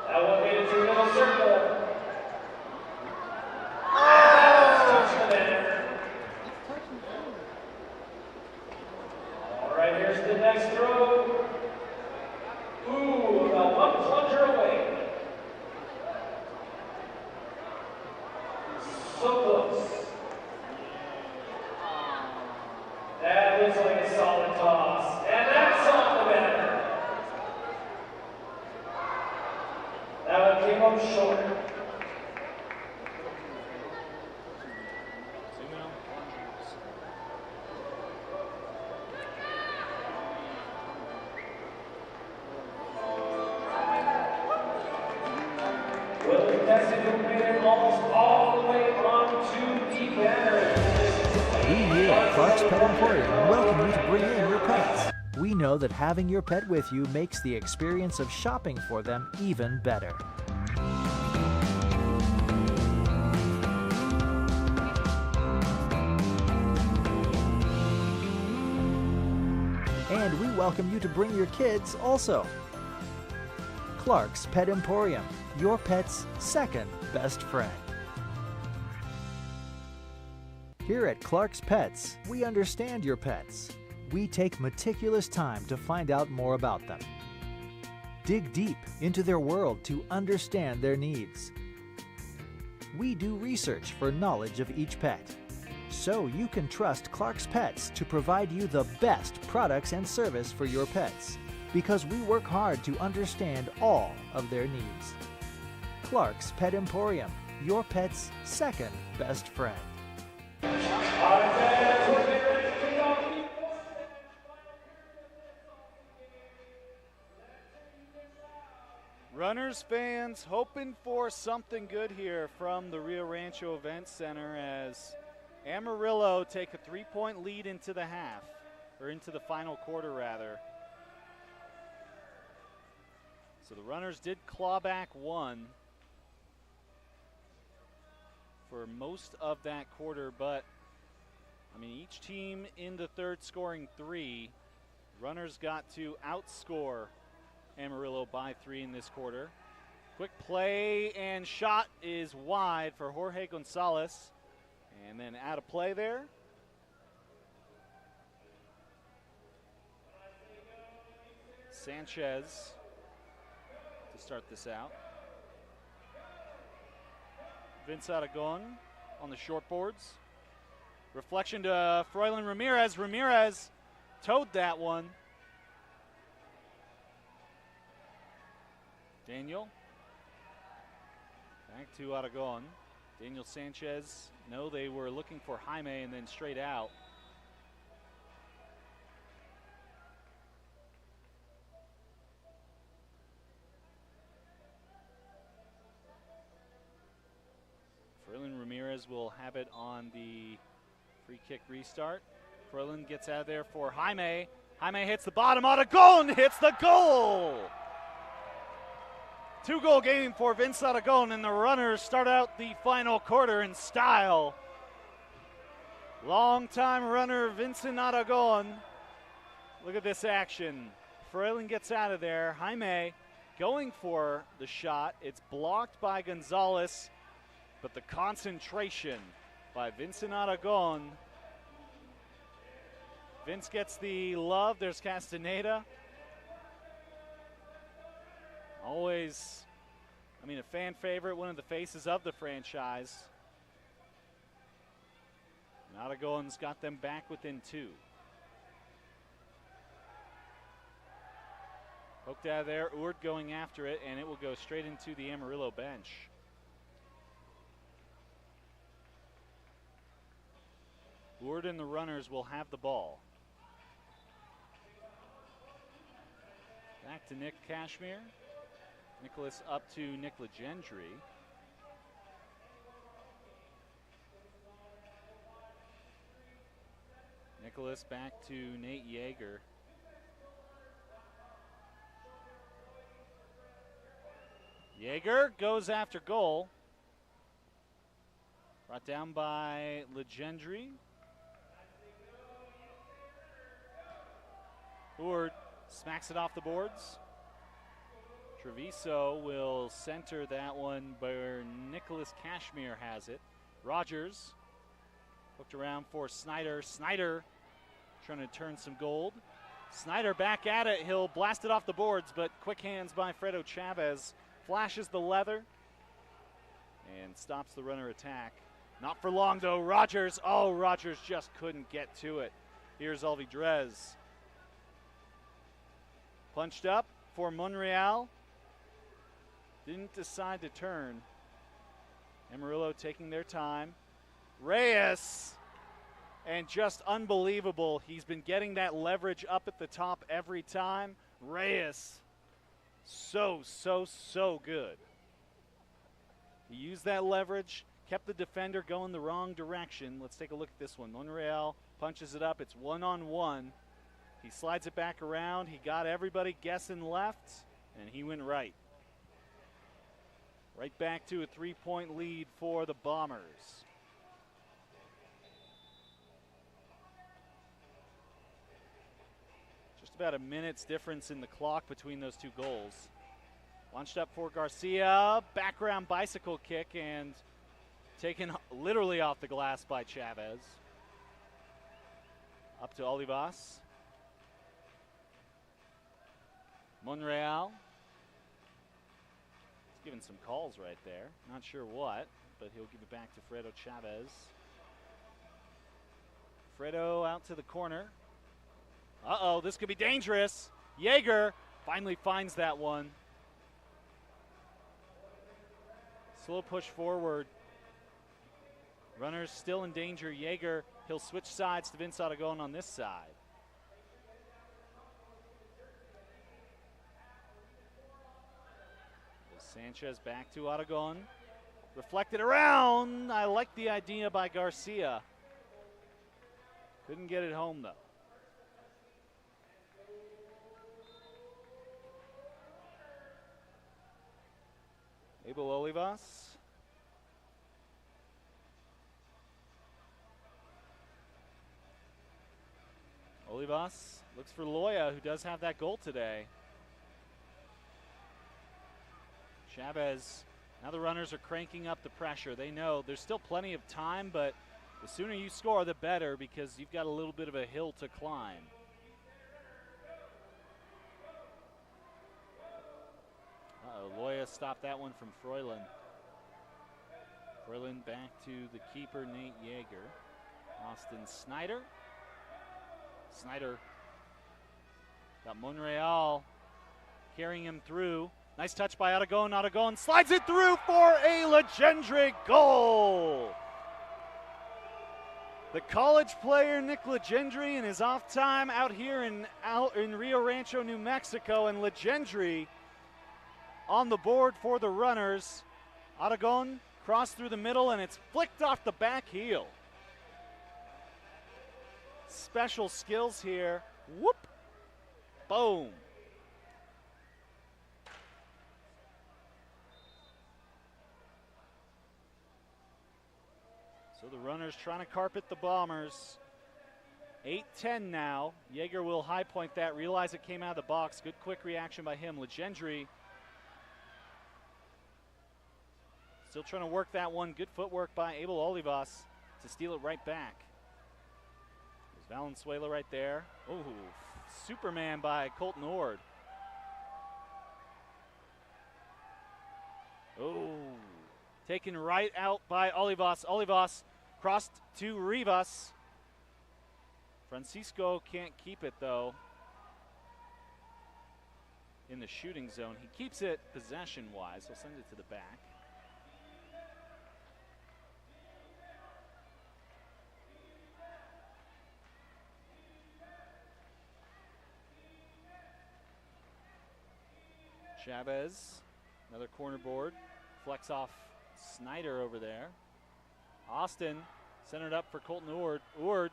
That one made it to the middle circle. And touch the net. All right, here's the next throw. Ooh, about one plunger away. So close. That looks like a solid toss. And that's off the net. That one came up short. Will the contestant who made it almost all the way onto the banner? We here at Clark's Pet Emporium welcome you to bring in your pets. We know that having your pet with you makes the experience of shopping for them even better. And we welcome you to bring your kids also. Clark's Pet Emporium, your pet's second best friend. Here at Clark's Pets, we understand your pets. We take meticulous time to find out more about them. Dig deep into their world to understand their needs. We do research for knowledge of each pet, so you can trust Clark's Pets to provide you the best products and service for your pets, because we work hard to understand all of their needs. Clark's Pet Emporium, your pet's second best friend. Runners fans hoping for something good here from the Rio Rancho Event Center as Amarillo take a 3-point lead into the half, or into the final quarter rather. So the Runners did claw back one for most of that quarter, but I mean, each team in the third scoring 3. Runners got to outscore Amarillo by 3 in this quarter. Quick play and shot is wide for Jorge Gonzalez. And then out of play there. Sanchez to start this out. Vince Aragon on the short boards. Reflection to Froylan Ramirez. Ramirez towed that one. Daniel. Back to Aragon. Daniel Sanchez. No, they were looking for Jaime and then straight out. Froylan Ramirez will have it on the free kick restart. Froylan gets out of there for Jaime. Jaime hits the bottom. Aragon hits the goal. 2-goal game for Vince Aragon, and the runners start out the final quarter in style. Long-time runner Vincent Aragon. Look at this action. Froylan gets out of there. Jaime going for the shot. It's blocked by Gonzalez, but the concentration by Vincent Aragon. Vince gets the love. There's Castaneda. Always, a fan favorite, one of the faces of the franchise. And Aragon's got them back within 2. Poked out of there, Ord going after it, and it will go straight into the Amarillo bench. Ord and the runners will have the ball. Back to Nick Cashmere. Nicholas up to Nick Legendry. Nicholas back to Nate Yeager. Yeager goes after goal. Brought down by Legendry. Ord smacks it off the boards. Treviso will center that one where Nicholas Cashmere has it. Rogers hooked around for Snyder. Snyder trying to turn some gold. Snyder back at it. He'll blast it off the boards, but quick hands by Fredo Chavez. Flashes the leather and stops the runner attack. Not for long, though. Rogers. Oh, Rogers just couldn't get to it. Here's Alvidrez. Punched up for Monreal. Didn't decide to turn. Amarillo taking their time. Reyes. And just unbelievable. He's been getting that leverage up at the top every time. Reyes. So good. He used that leverage, kept the defender going the wrong direction. Let's take a look at this one. Monreal punches it up. It's 1-on-1. He slides it back around. He got everybody guessing left, and he went right. Right back to a 3-point lead for the Bombers. Just about a minute's difference in the clock between those 2 goals. Launched up for Garcia. Background bicycle kick and taken literally off the glass by Chavez. Up to Olivas. Monreal. He's giving some calls right there. Not sure what, but he'll give it back to Fredo Chavez. Fredo out to the corner. Uh-oh, this could be dangerous. Yeager finally finds that one. Slow push forward. Runners still in danger. Yeager, he'll switch sides to Vince Aragon on this side. Sanchez back to Aragon. Reflected around. I like the idea by Garcia. Couldn't get it home, though. Abel Olivas. Olivas looks for Loya, who does have that goal today. Chavez, now the runners are cranking up the pressure. They know there's still plenty of time, but the sooner you score, the better, because you've got a little bit of a hill to climb. Loya stopped that one from Froylan. Froylan back to the keeper, Nate Yeager. Austin Snyder. Snyder got Monreal carrying him through. Nice touch by Aragon. Aragon slides it through for a legendary goal. The college player Nick Legendry in his off time out here in Rio Rancho, New Mexico, and Legendry on the board for the runners. Aragon crossed through the middle, and it's flicked off the back heel. Special skills here. Whoop! Boom. So the runners trying to carpet the Bombers. 8-10 now. Jaeger will high point that, realize it came out of the box. Good quick reaction by him. Legendry still trying to work that one. Good footwork by Abel Olivas to steal it right back. There's Valenzuela right there. Oh, Superman by Colton Ord. Oh, taken right out by Olivas. Olivas crossed to Rivas. Francisco can't keep it though. In the shooting zone. He keeps it possession-wise. He'll send it to the back. Chavez, another corner board. Flex off Snyder over there. Austin centered up for Colton Ord. Ord,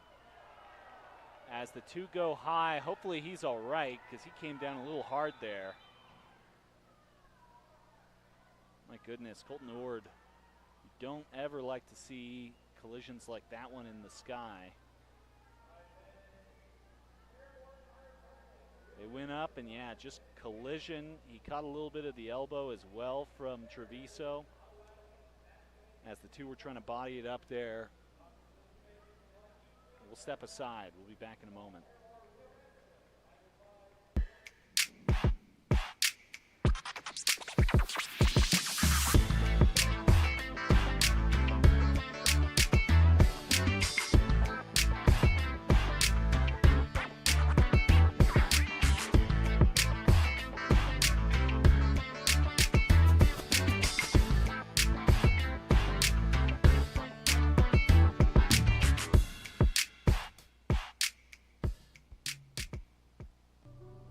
as the two go high, hopefully he's all right because he came down a little hard there. My goodness, Colton Ord. You don't ever like to see collisions like that one in the sky. They went up and yeah, just collision. He caught a little bit of the elbow as well from Treviso as the two were trying to body it up there. We'll step aside. We'll be back in a moment.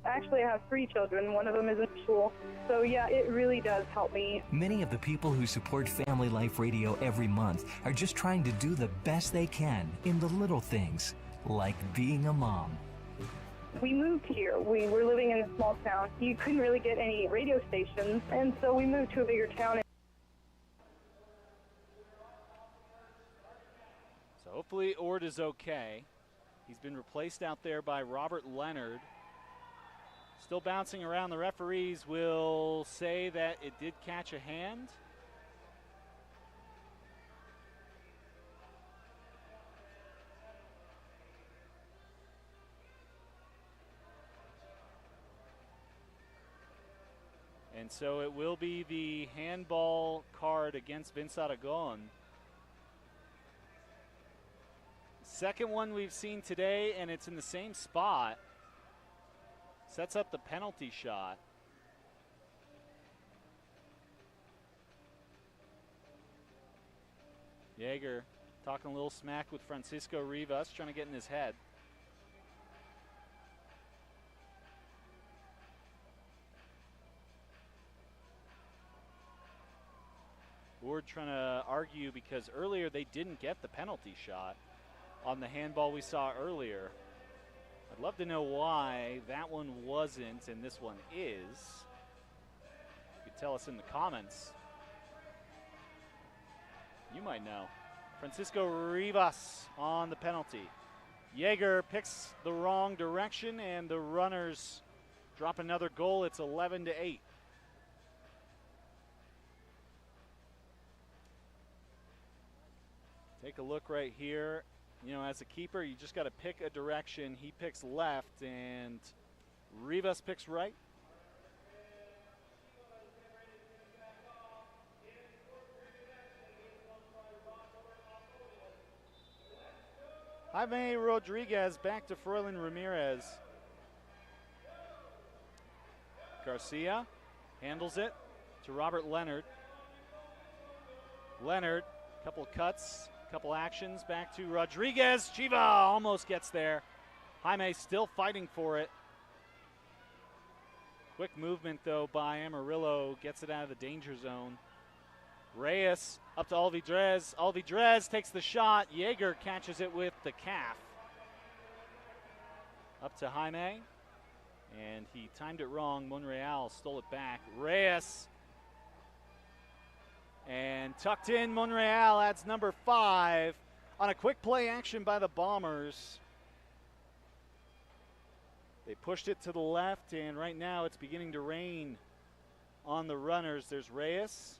Actually, I have 3 children. One of them is in school. So yeah, it really does help me. Many of the people who support Family Life Radio every month are just trying to do the best they can in the little things, like being a mom. We moved here. We were living in a small town. You couldn't really get any radio stations, and so we moved to a bigger town. So hopefully Ord is okay. He's been replaced out there by Robert Leonard. Still bouncing around. The referees will say that it did catch a hand. And so it will be the handball card against Vince Aragon. Second one we've seen today, and it's in the same spot. Sets up the penalty shot. Jaeger talking a little smack with Francisco Rivas, trying to get in his head. Ord trying to argue because earlier they didn't get the penalty shot on the handball we saw earlier. I'd love to know why that one wasn't and this one is. You could tell us in the comments. You might know. Francisco Rivas on the penalty. Jaeger picks the wrong direction and the runners drop another goal. It's 11-8. Take a look right here. You know, as a keeper, you just got to pick a direction. He picks left, and Rivas picks right. Jaime Rodriguez back to Froilan Ramirez. Garcia handles it to Robert Leonard. Leonard, couple cuts. Couple actions, back to Rodriguez. Chiva almost gets there. Jaime still fighting for it. Quick movement, though, by Amarillo. Gets it out of the danger zone. Reyes up to Alvidrez. Alvidrez takes the shot. Jaeger catches it with the calf. Up to Jaime. And he timed it wrong. Monreal stole it back. Reyes. And tucked in. Monreal adds number 5 on a quick play action by the Bombers. They pushed it to the left, and right now it's beginning to rain on the runners. There's Reyes.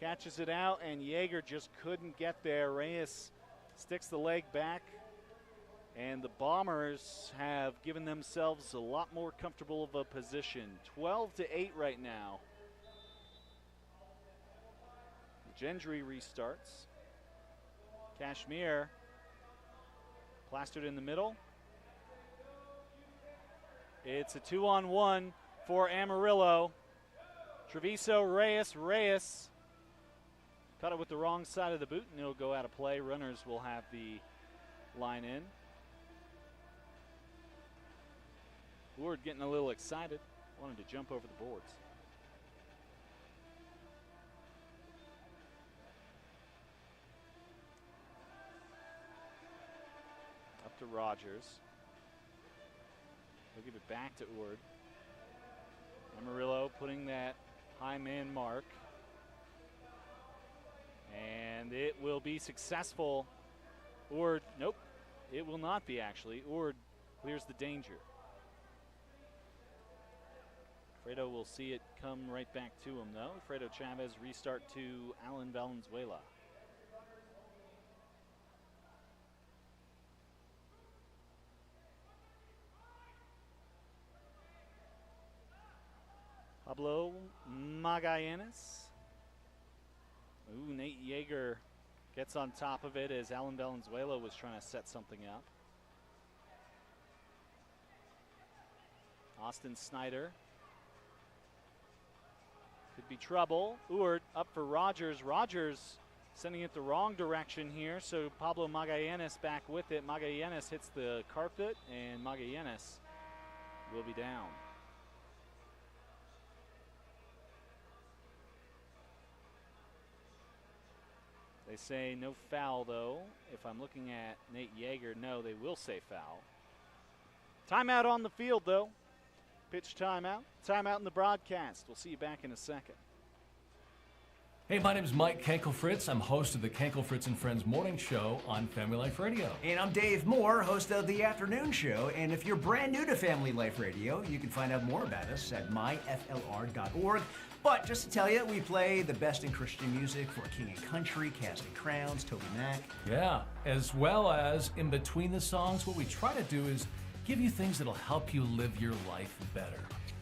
Catches it out, and Yeager just couldn't get there. Reyes sticks the leg back, and the Bombers have given themselves a lot more comfortable of a position. 12-8 right now. Gendry restarts. Kashmir plastered in the middle. It's a 2-on-1 for Amarillo. Treviso, Reyes. Cut it with the wrong side of the boot, and it'll go out of play. Runners will have the line in. Ward getting a little excited. Wanted to jump over the boards. Up to Rogers. They'll give it back to Ord. Amarillo putting that high man mark. And it will be successful. Ord, nope, it will not be actually. Ord clears the danger. Fredo will see it come right back to him though. Fredo Chavez restart to Alan Valenzuela. Pablo Magallanes. Ooh, Nate Yeager gets on top of it as Alan Valenzuela was trying to set something up. Austin Snyder. Could be trouble. Ord up for Rogers. Rogers sending it the wrong direction here, so Pablo Magallanes back with it. Magallanes hits the carpet, and Magallanes will be down. They say no foul, though. If I'm looking at Nate Yeager, no, they will say foul. Timeout on the field, though. Pitch timeout. Timeout in the broadcast. We'll see you back in a second. Hey, my name is Mike Kankelfritz. I'm host of the Kankelfritz and Friends Morning Show on Family Life Radio. And I'm Dave Moore, host of the Afternoon Show. And if you're brand new to Family Life Radio, you can find out more about us at myflr.org. But just to tell you, we play the best in Christian music for King and Country, Casting Crowns, Toby Mac. Yeah, as well as in between the songs, what we try to do is give you things that'll help you live your life better.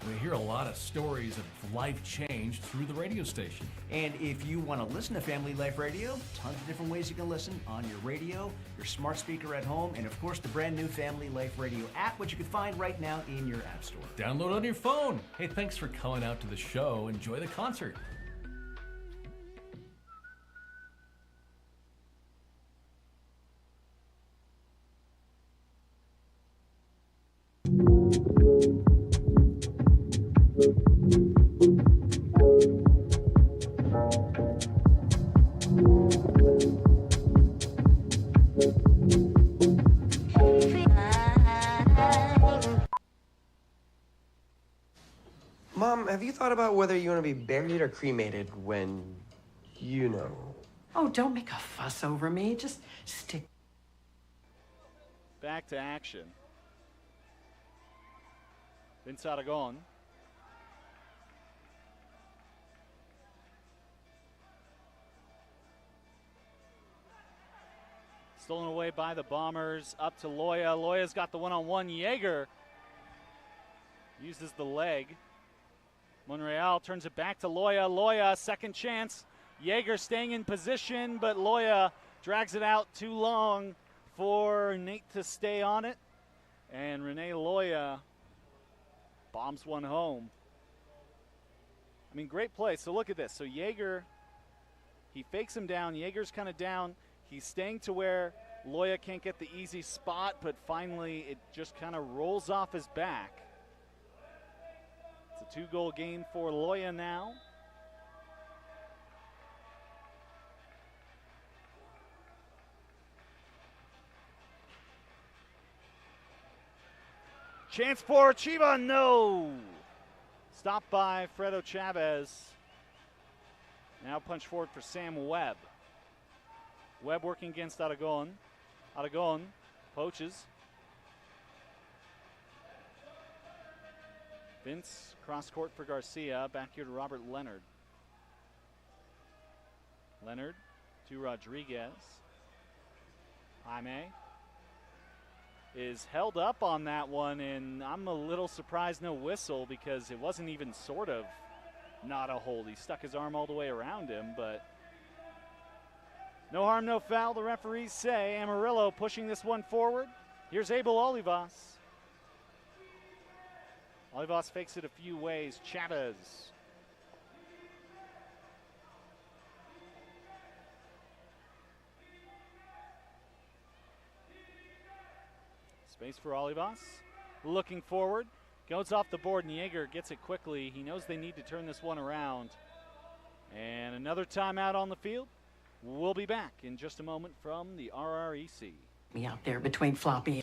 We hear a lot of stories of life change through the radio station. And if you want to listen to Family Life Radio, tons of different ways you can listen on your radio, your smart speaker at home, and of course the brand new Family Life Radio app, which you can find right now in your app store. Download on your phone. Hey, thanks for coming out to the show. Enjoy the concert. Mom, have you thought about whether you want to be buried or cremated when, you know? Oh, don't make a fuss over me. Just stick. Back to action. Vince Aragon. Stolen away by the Bombers. Up to Loya. Loya's got the one-on-one. Yeager uses the leg. Monreal turns it back to Loya. Loya, second chance. Yeager staying in position, but Loya drags it out too long for Nate to stay on it. And Rene Loya bombs one home. I mean, great play. So look at this. So Yeager, he fakes him down. Yeager's kind of down. He's staying to where Loya can't get the easy spot, but finally it just kind of rolls off his back. It's a 2-goal game for Loya now. Chance for Chiva, no. Stopped by Fredo Chavez. Now punch forward for Sam Webb. Webb working against Aragon. Aragon poaches. Vince cross court for Garcia. Back here to Robert Leonard. Leonard to Rodriguez. Jaime is held up on that one, and I'm a little surprised no whistle because it wasn't even sort of not a hold. He stuck his arm all the way around him, but no harm, no foul, the referees say. Amarillo pushing this one forward. Here's Abel Olivas. Olivas fakes it a few ways. Chavez. Space for Olivas. Looking forward. Goes off the board, and Yeager gets it quickly. He knows they need to turn this one around. And another timeout on the field. We'll be back in just a moment from the RREC. Me out there between Floppy.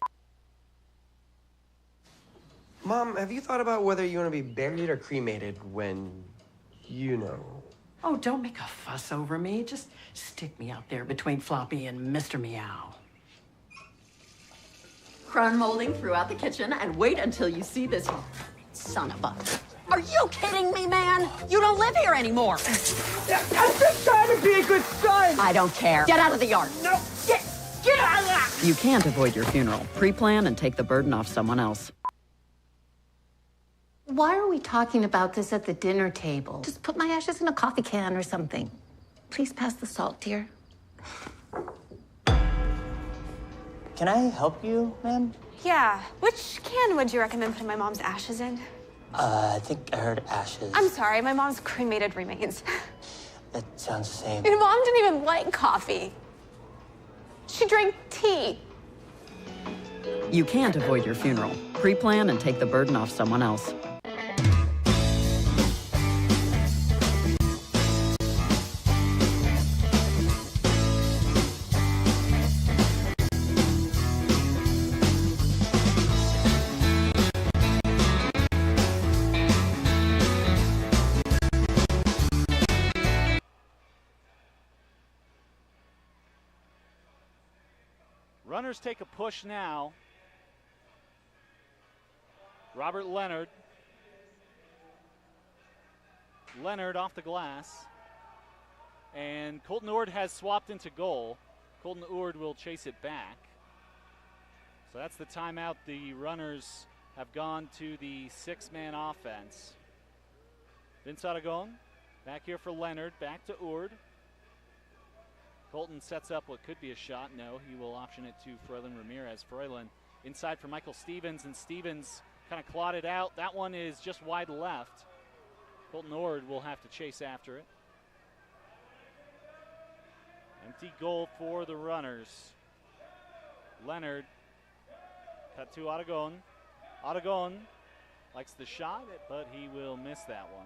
Mom, have you thought about whether you want to be buried or cremated when, you know? Oh, don't make a fuss over me. Just stick me out there between Floppy and Mr. Meow. Crown molding throughout the kitchen, and wait until you see this son of a... Are you kidding me, man? You don't live here anymore. I'm just trying to be a good son. I don't care. Get out of the yard. No, get out of there. You can't avoid your funeral. Pre-plan and take the burden off someone else. Why are we talking about this at the dinner table? Just put my ashes in a coffee can or something. Please pass the salt, dear. Can I help you, ma'am? Yeah. Which can would you recommend putting my mom's ashes in? I think I heard ashes. I'm sorry, my mom's cremated remains. That sounds the same. Your mom didn't even like coffee. She drank tea. You can't avoid your funeral. Pre-plan and take the burden off someone else. Runners take a push now. Robert Leonard. Leonard off the glass. And Colton Ord has swapped into goal. Colton Ord will chase it back. So that's the timeout. The Runners have gone to the six-man offense. Vince Aragon back here for Leonard. Back to Ord. Colton sets up what could be a shot. No, he will option it to Froylan Ramirez. Froylan inside for Michael Stevens, and Stevens kind of clawed it out. That one is just wide left. Colton Ord will have to chase after it. Empty goal for the Runners. Leonard cut to Aragon. Aragon likes the shot, but he will miss that one.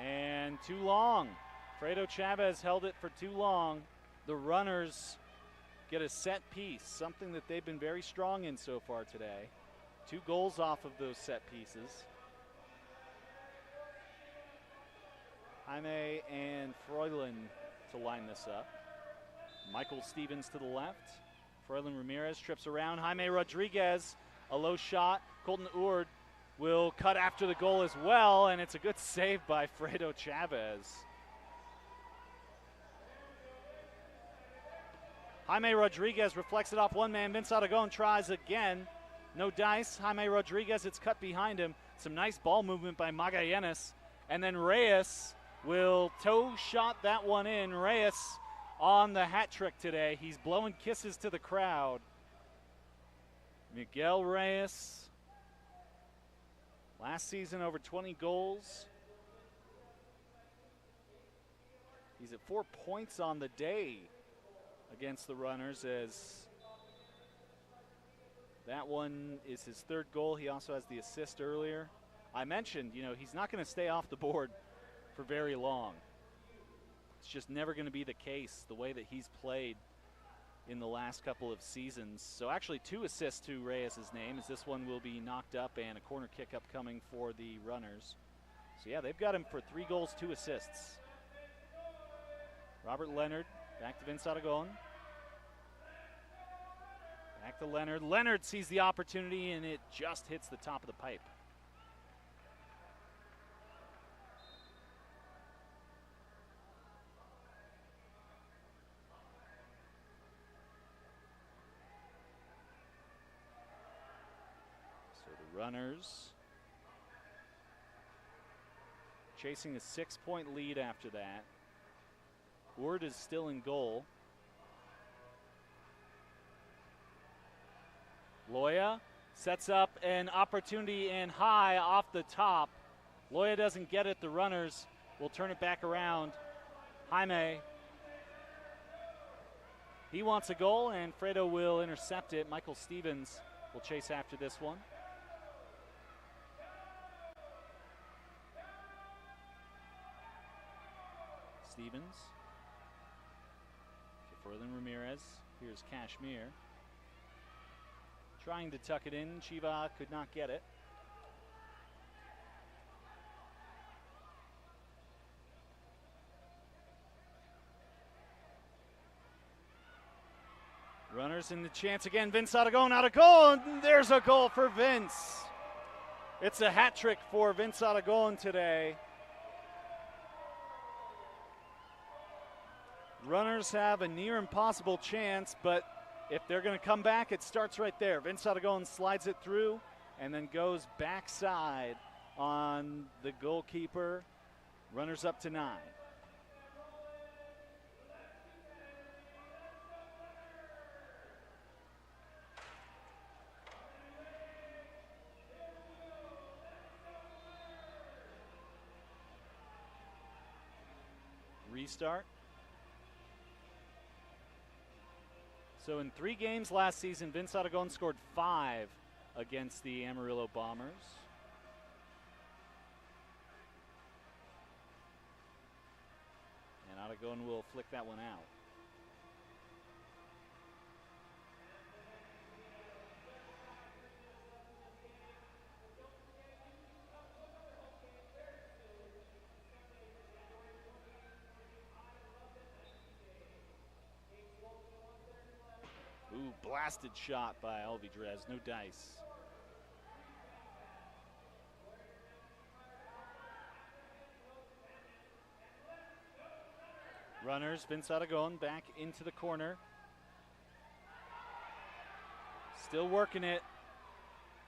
And too long. Fredo Chavez held it for too long. The Runners get a set piece, something that they've been very strong in so far today. 2 goals off of those set pieces. Jaime and Froylan to line this up. Michael Stevens to the left. Froylan Ramirez trips around. Jaime Rodriguez, a low shot. Colton Ord will cut after the goal as well, and it's a good save by Fredo Chavez. Jaime Rodriguez reflects it off one man. Vince Aragon tries again. No dice. Jaime Rodriguez, it's cut behind him. Some nice ball movement by Magallanes. And then Reyes will toe shot that one in. Reyes on the hat trick today. He's blowing kisses to the crowd. Miguel Reyes. Last season, over 20 goals. He's at 4 points on the day against the Runners, as that one is his 3rd goal. He also has the assist earlier. I mentioned, he's not going to stay off the board for very long. It's just never going to be the case the way that he's played in the last couple of seasons. So actually 2 assists to Reyes' name, as this one will be knocked up and a corner kick upcoming for the Runners. So yeah, they've got him for 3 goals, 2 assists. Robert Leonard back to Vince Aragon. Back to Leonard. Leonard sees the opportunity and it just hits the top of the pipe. Runners chasing a 6-point lead after that. Ward is still in goal. Loya sets up an opportunity and high off the top. Loya doesn't get it. The Runners will turn it back around. Jaime, he wants a goal, and Fredo will intercept it. Michael Stevens will chase after this one. Stevens to Ferlin Ramirez. Here's Kashmir trying to tuck it in. Chiva could not get it. Runners in the chance again. Vince Aragon out of goal, and there's a goal for Vince. It's a hat trick for Vince Aragon today. Runners have a near impossible chance, but if they're going to come back, it starts right there. Vince Aragon slides it through and then goes backside on the goalkeeper. Runners up to 9. Restart. So in 3 games last season, Vince Aragon scored 5 against the Amarillo Bombers. And Aragon will flick that one out. Ooh, blasted shot by Alvidrez, no dice. Runners, Vince Aragon back into the corner. Still working it.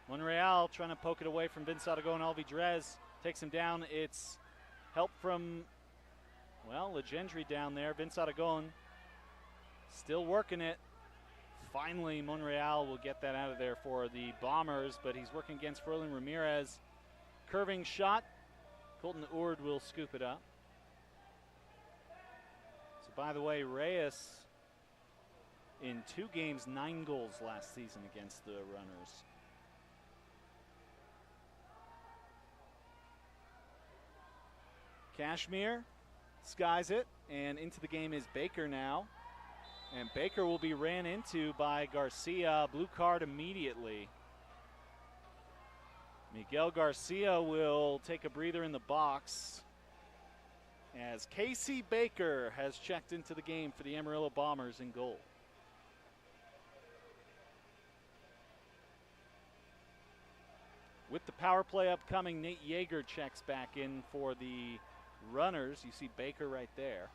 Monreal trying to poke it away from Vince Aragon. Alvidrez takes him down. It's help from, well, Legendry down there. Vince Aragon still working it. Finally, Monreal will get that out of there for the Bombers, but he's working against Ferlin Ramirez. Curving shot. Colton Ord will scoop it up. So, by the way, Reyes in 2 games, 9 goals last season against the Runners. Kashmir skies it, and into the game is Baker now. And Baker will be ran into by Garcia. Blue card immediately. Miguel Garcia will take a breather in the box as Casey Baker has checked into the game for the Amarillo Bombers in goal. With the power play upcoming, Nate Yeager checks back in for the Runners. You see Baker right there.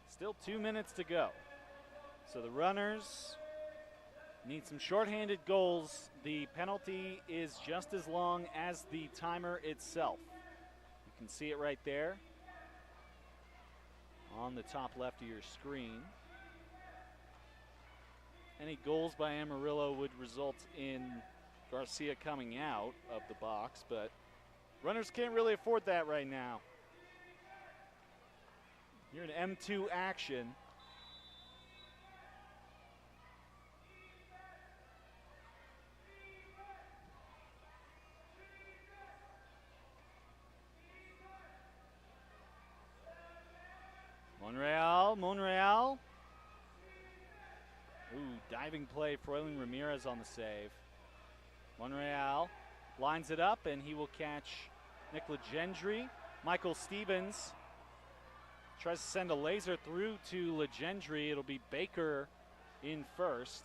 Still 2 minutes to go. So the Runners need some shorthanded goals. The penalty is just as long as the timer itself. You can see it right there on the top left of your screen. Any goals by Amarillo would result in Garcia coming out of the box, but Runners can't really afford that right now. Here in M2 action. Monreal. Ooh, diving play. Froylan Ramirez on the save. Monreal lines it up, and he will catch Nick Legendry. Michael Stevens tries to send a laser through to Legendry. It'll be Baker in first.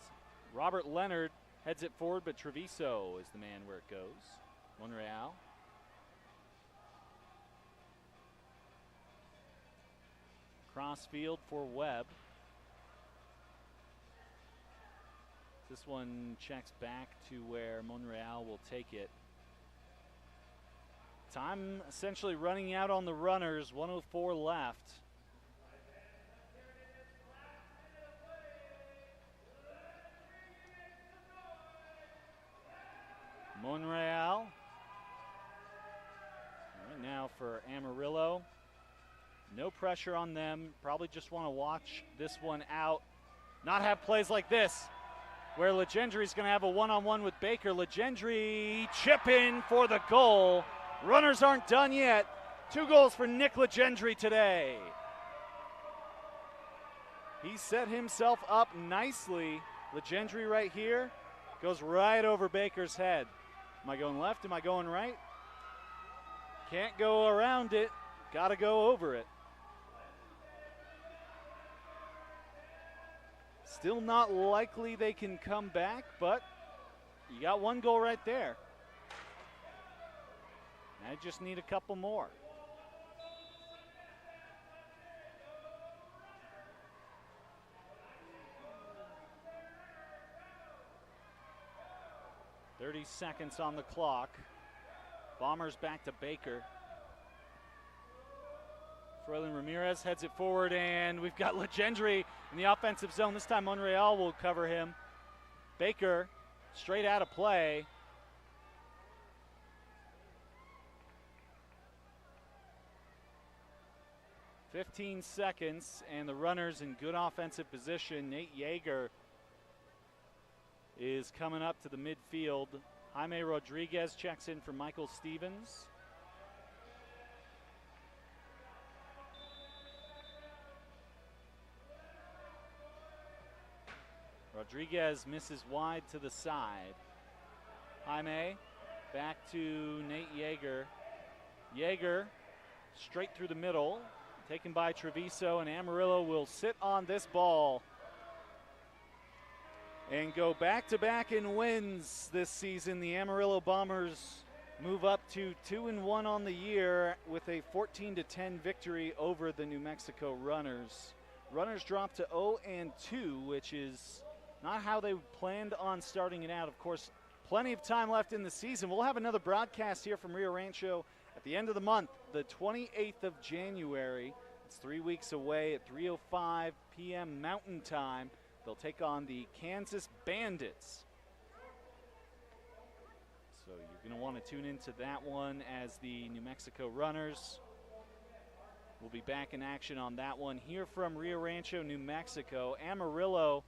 Robert Leonard heads it forward, but Treviso is the man where it goes. Monreal. Crossfield for Webb. This one checks back to where Monreal will take it. Time essentially running out on the runners, 1:04 left. Monreal. Right now for Amarillo. No pressure on them. Probably just want to watch this one out. Not have plays like this, where Legendry's going to have a one-on-one with Baker. Legendry chip in for the goal. Runners aren't done yet. 2 goals for Nick Legendry today. He set himself up nicely. Legendry right here goes right over Baker's head. Am I going left? Am I going right? Can't go around it. Got to go over it. Still not likely they can come back, but you got 1 goal right there. I just need a couple more. .30 seconds on the clock. Bombers back to Baker. Froylan Ramirez heads it forward, and we've got Legendry in the offensive zone. This time Monreal will cover him. Baker straight out of play. .15 seconds, and the runners in good offensive position. Nate Yeager is coming up to the midfield. Jaime Rodriguez checks in for Michael Stevens. Rodriguez misses wide to the side. Jaime back to Nate Yeager. Yeager straight through the middle, taken by Treviso, and Amarillo will sit on this ball and go back-to-back in wins this season. The Amarillo Bombers move up to 2-1 on the year with a 14-10 victory over the New Mexico Runners. Runners drop to 0-2, which is not how they planned on starting it out. Of course, plenty of time left in the season. We'll have another broadcast here from Rio Rancho at the end of the month, the 28th of January. It's 3 weeks away at 3:05 p.m. Mountain Time. They'll take on the Kansas Bandits. So you're going to want to tune into that one, as the New Mexico Runners will be back in action on that one here from Rio Rancho, New Mexico. Amarillo,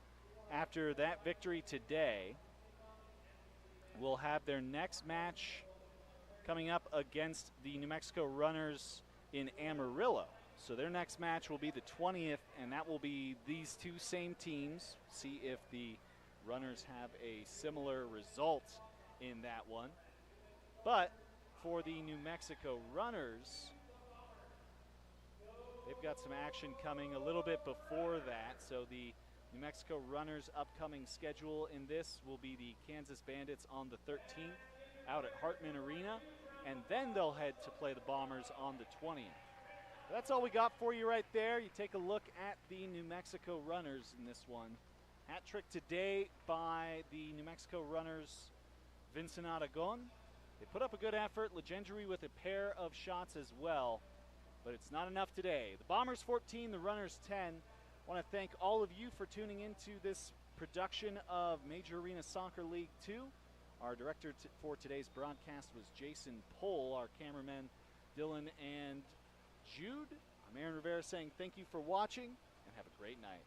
after that victory today, will have their next match coming up against the New Mexico Runners in Amarillo. So their next match will be the 20th, and that will be these two same teams. See if the Runners have a similar result in that one. But for the New Mexico Runners, they've got some action coming a little bit before that. So the New Mexico Runners' upcoming schedule in this will be the Kansas Bandits on the 13th out at Hartman Arena, and then they'll head to play the Bombers on the 20th. That's all we got for you right there. You take a look at the New Mexico Runners in this one. Hat trick today by the New Mexico Runners, Vincent Aragon. They put up a good effort. Legendry with a pair of shots as well, but it's not enough today. The Bombers 14, the Runners 10. I want to thank all of you for tuning into this production of Major Arena Soccer League 2. Our director for today's broadcast was Jason Pohl. Our cameramen, Dylan and Jude. I'm I'm Aaron Rivera saying thank you for watching and have a great night.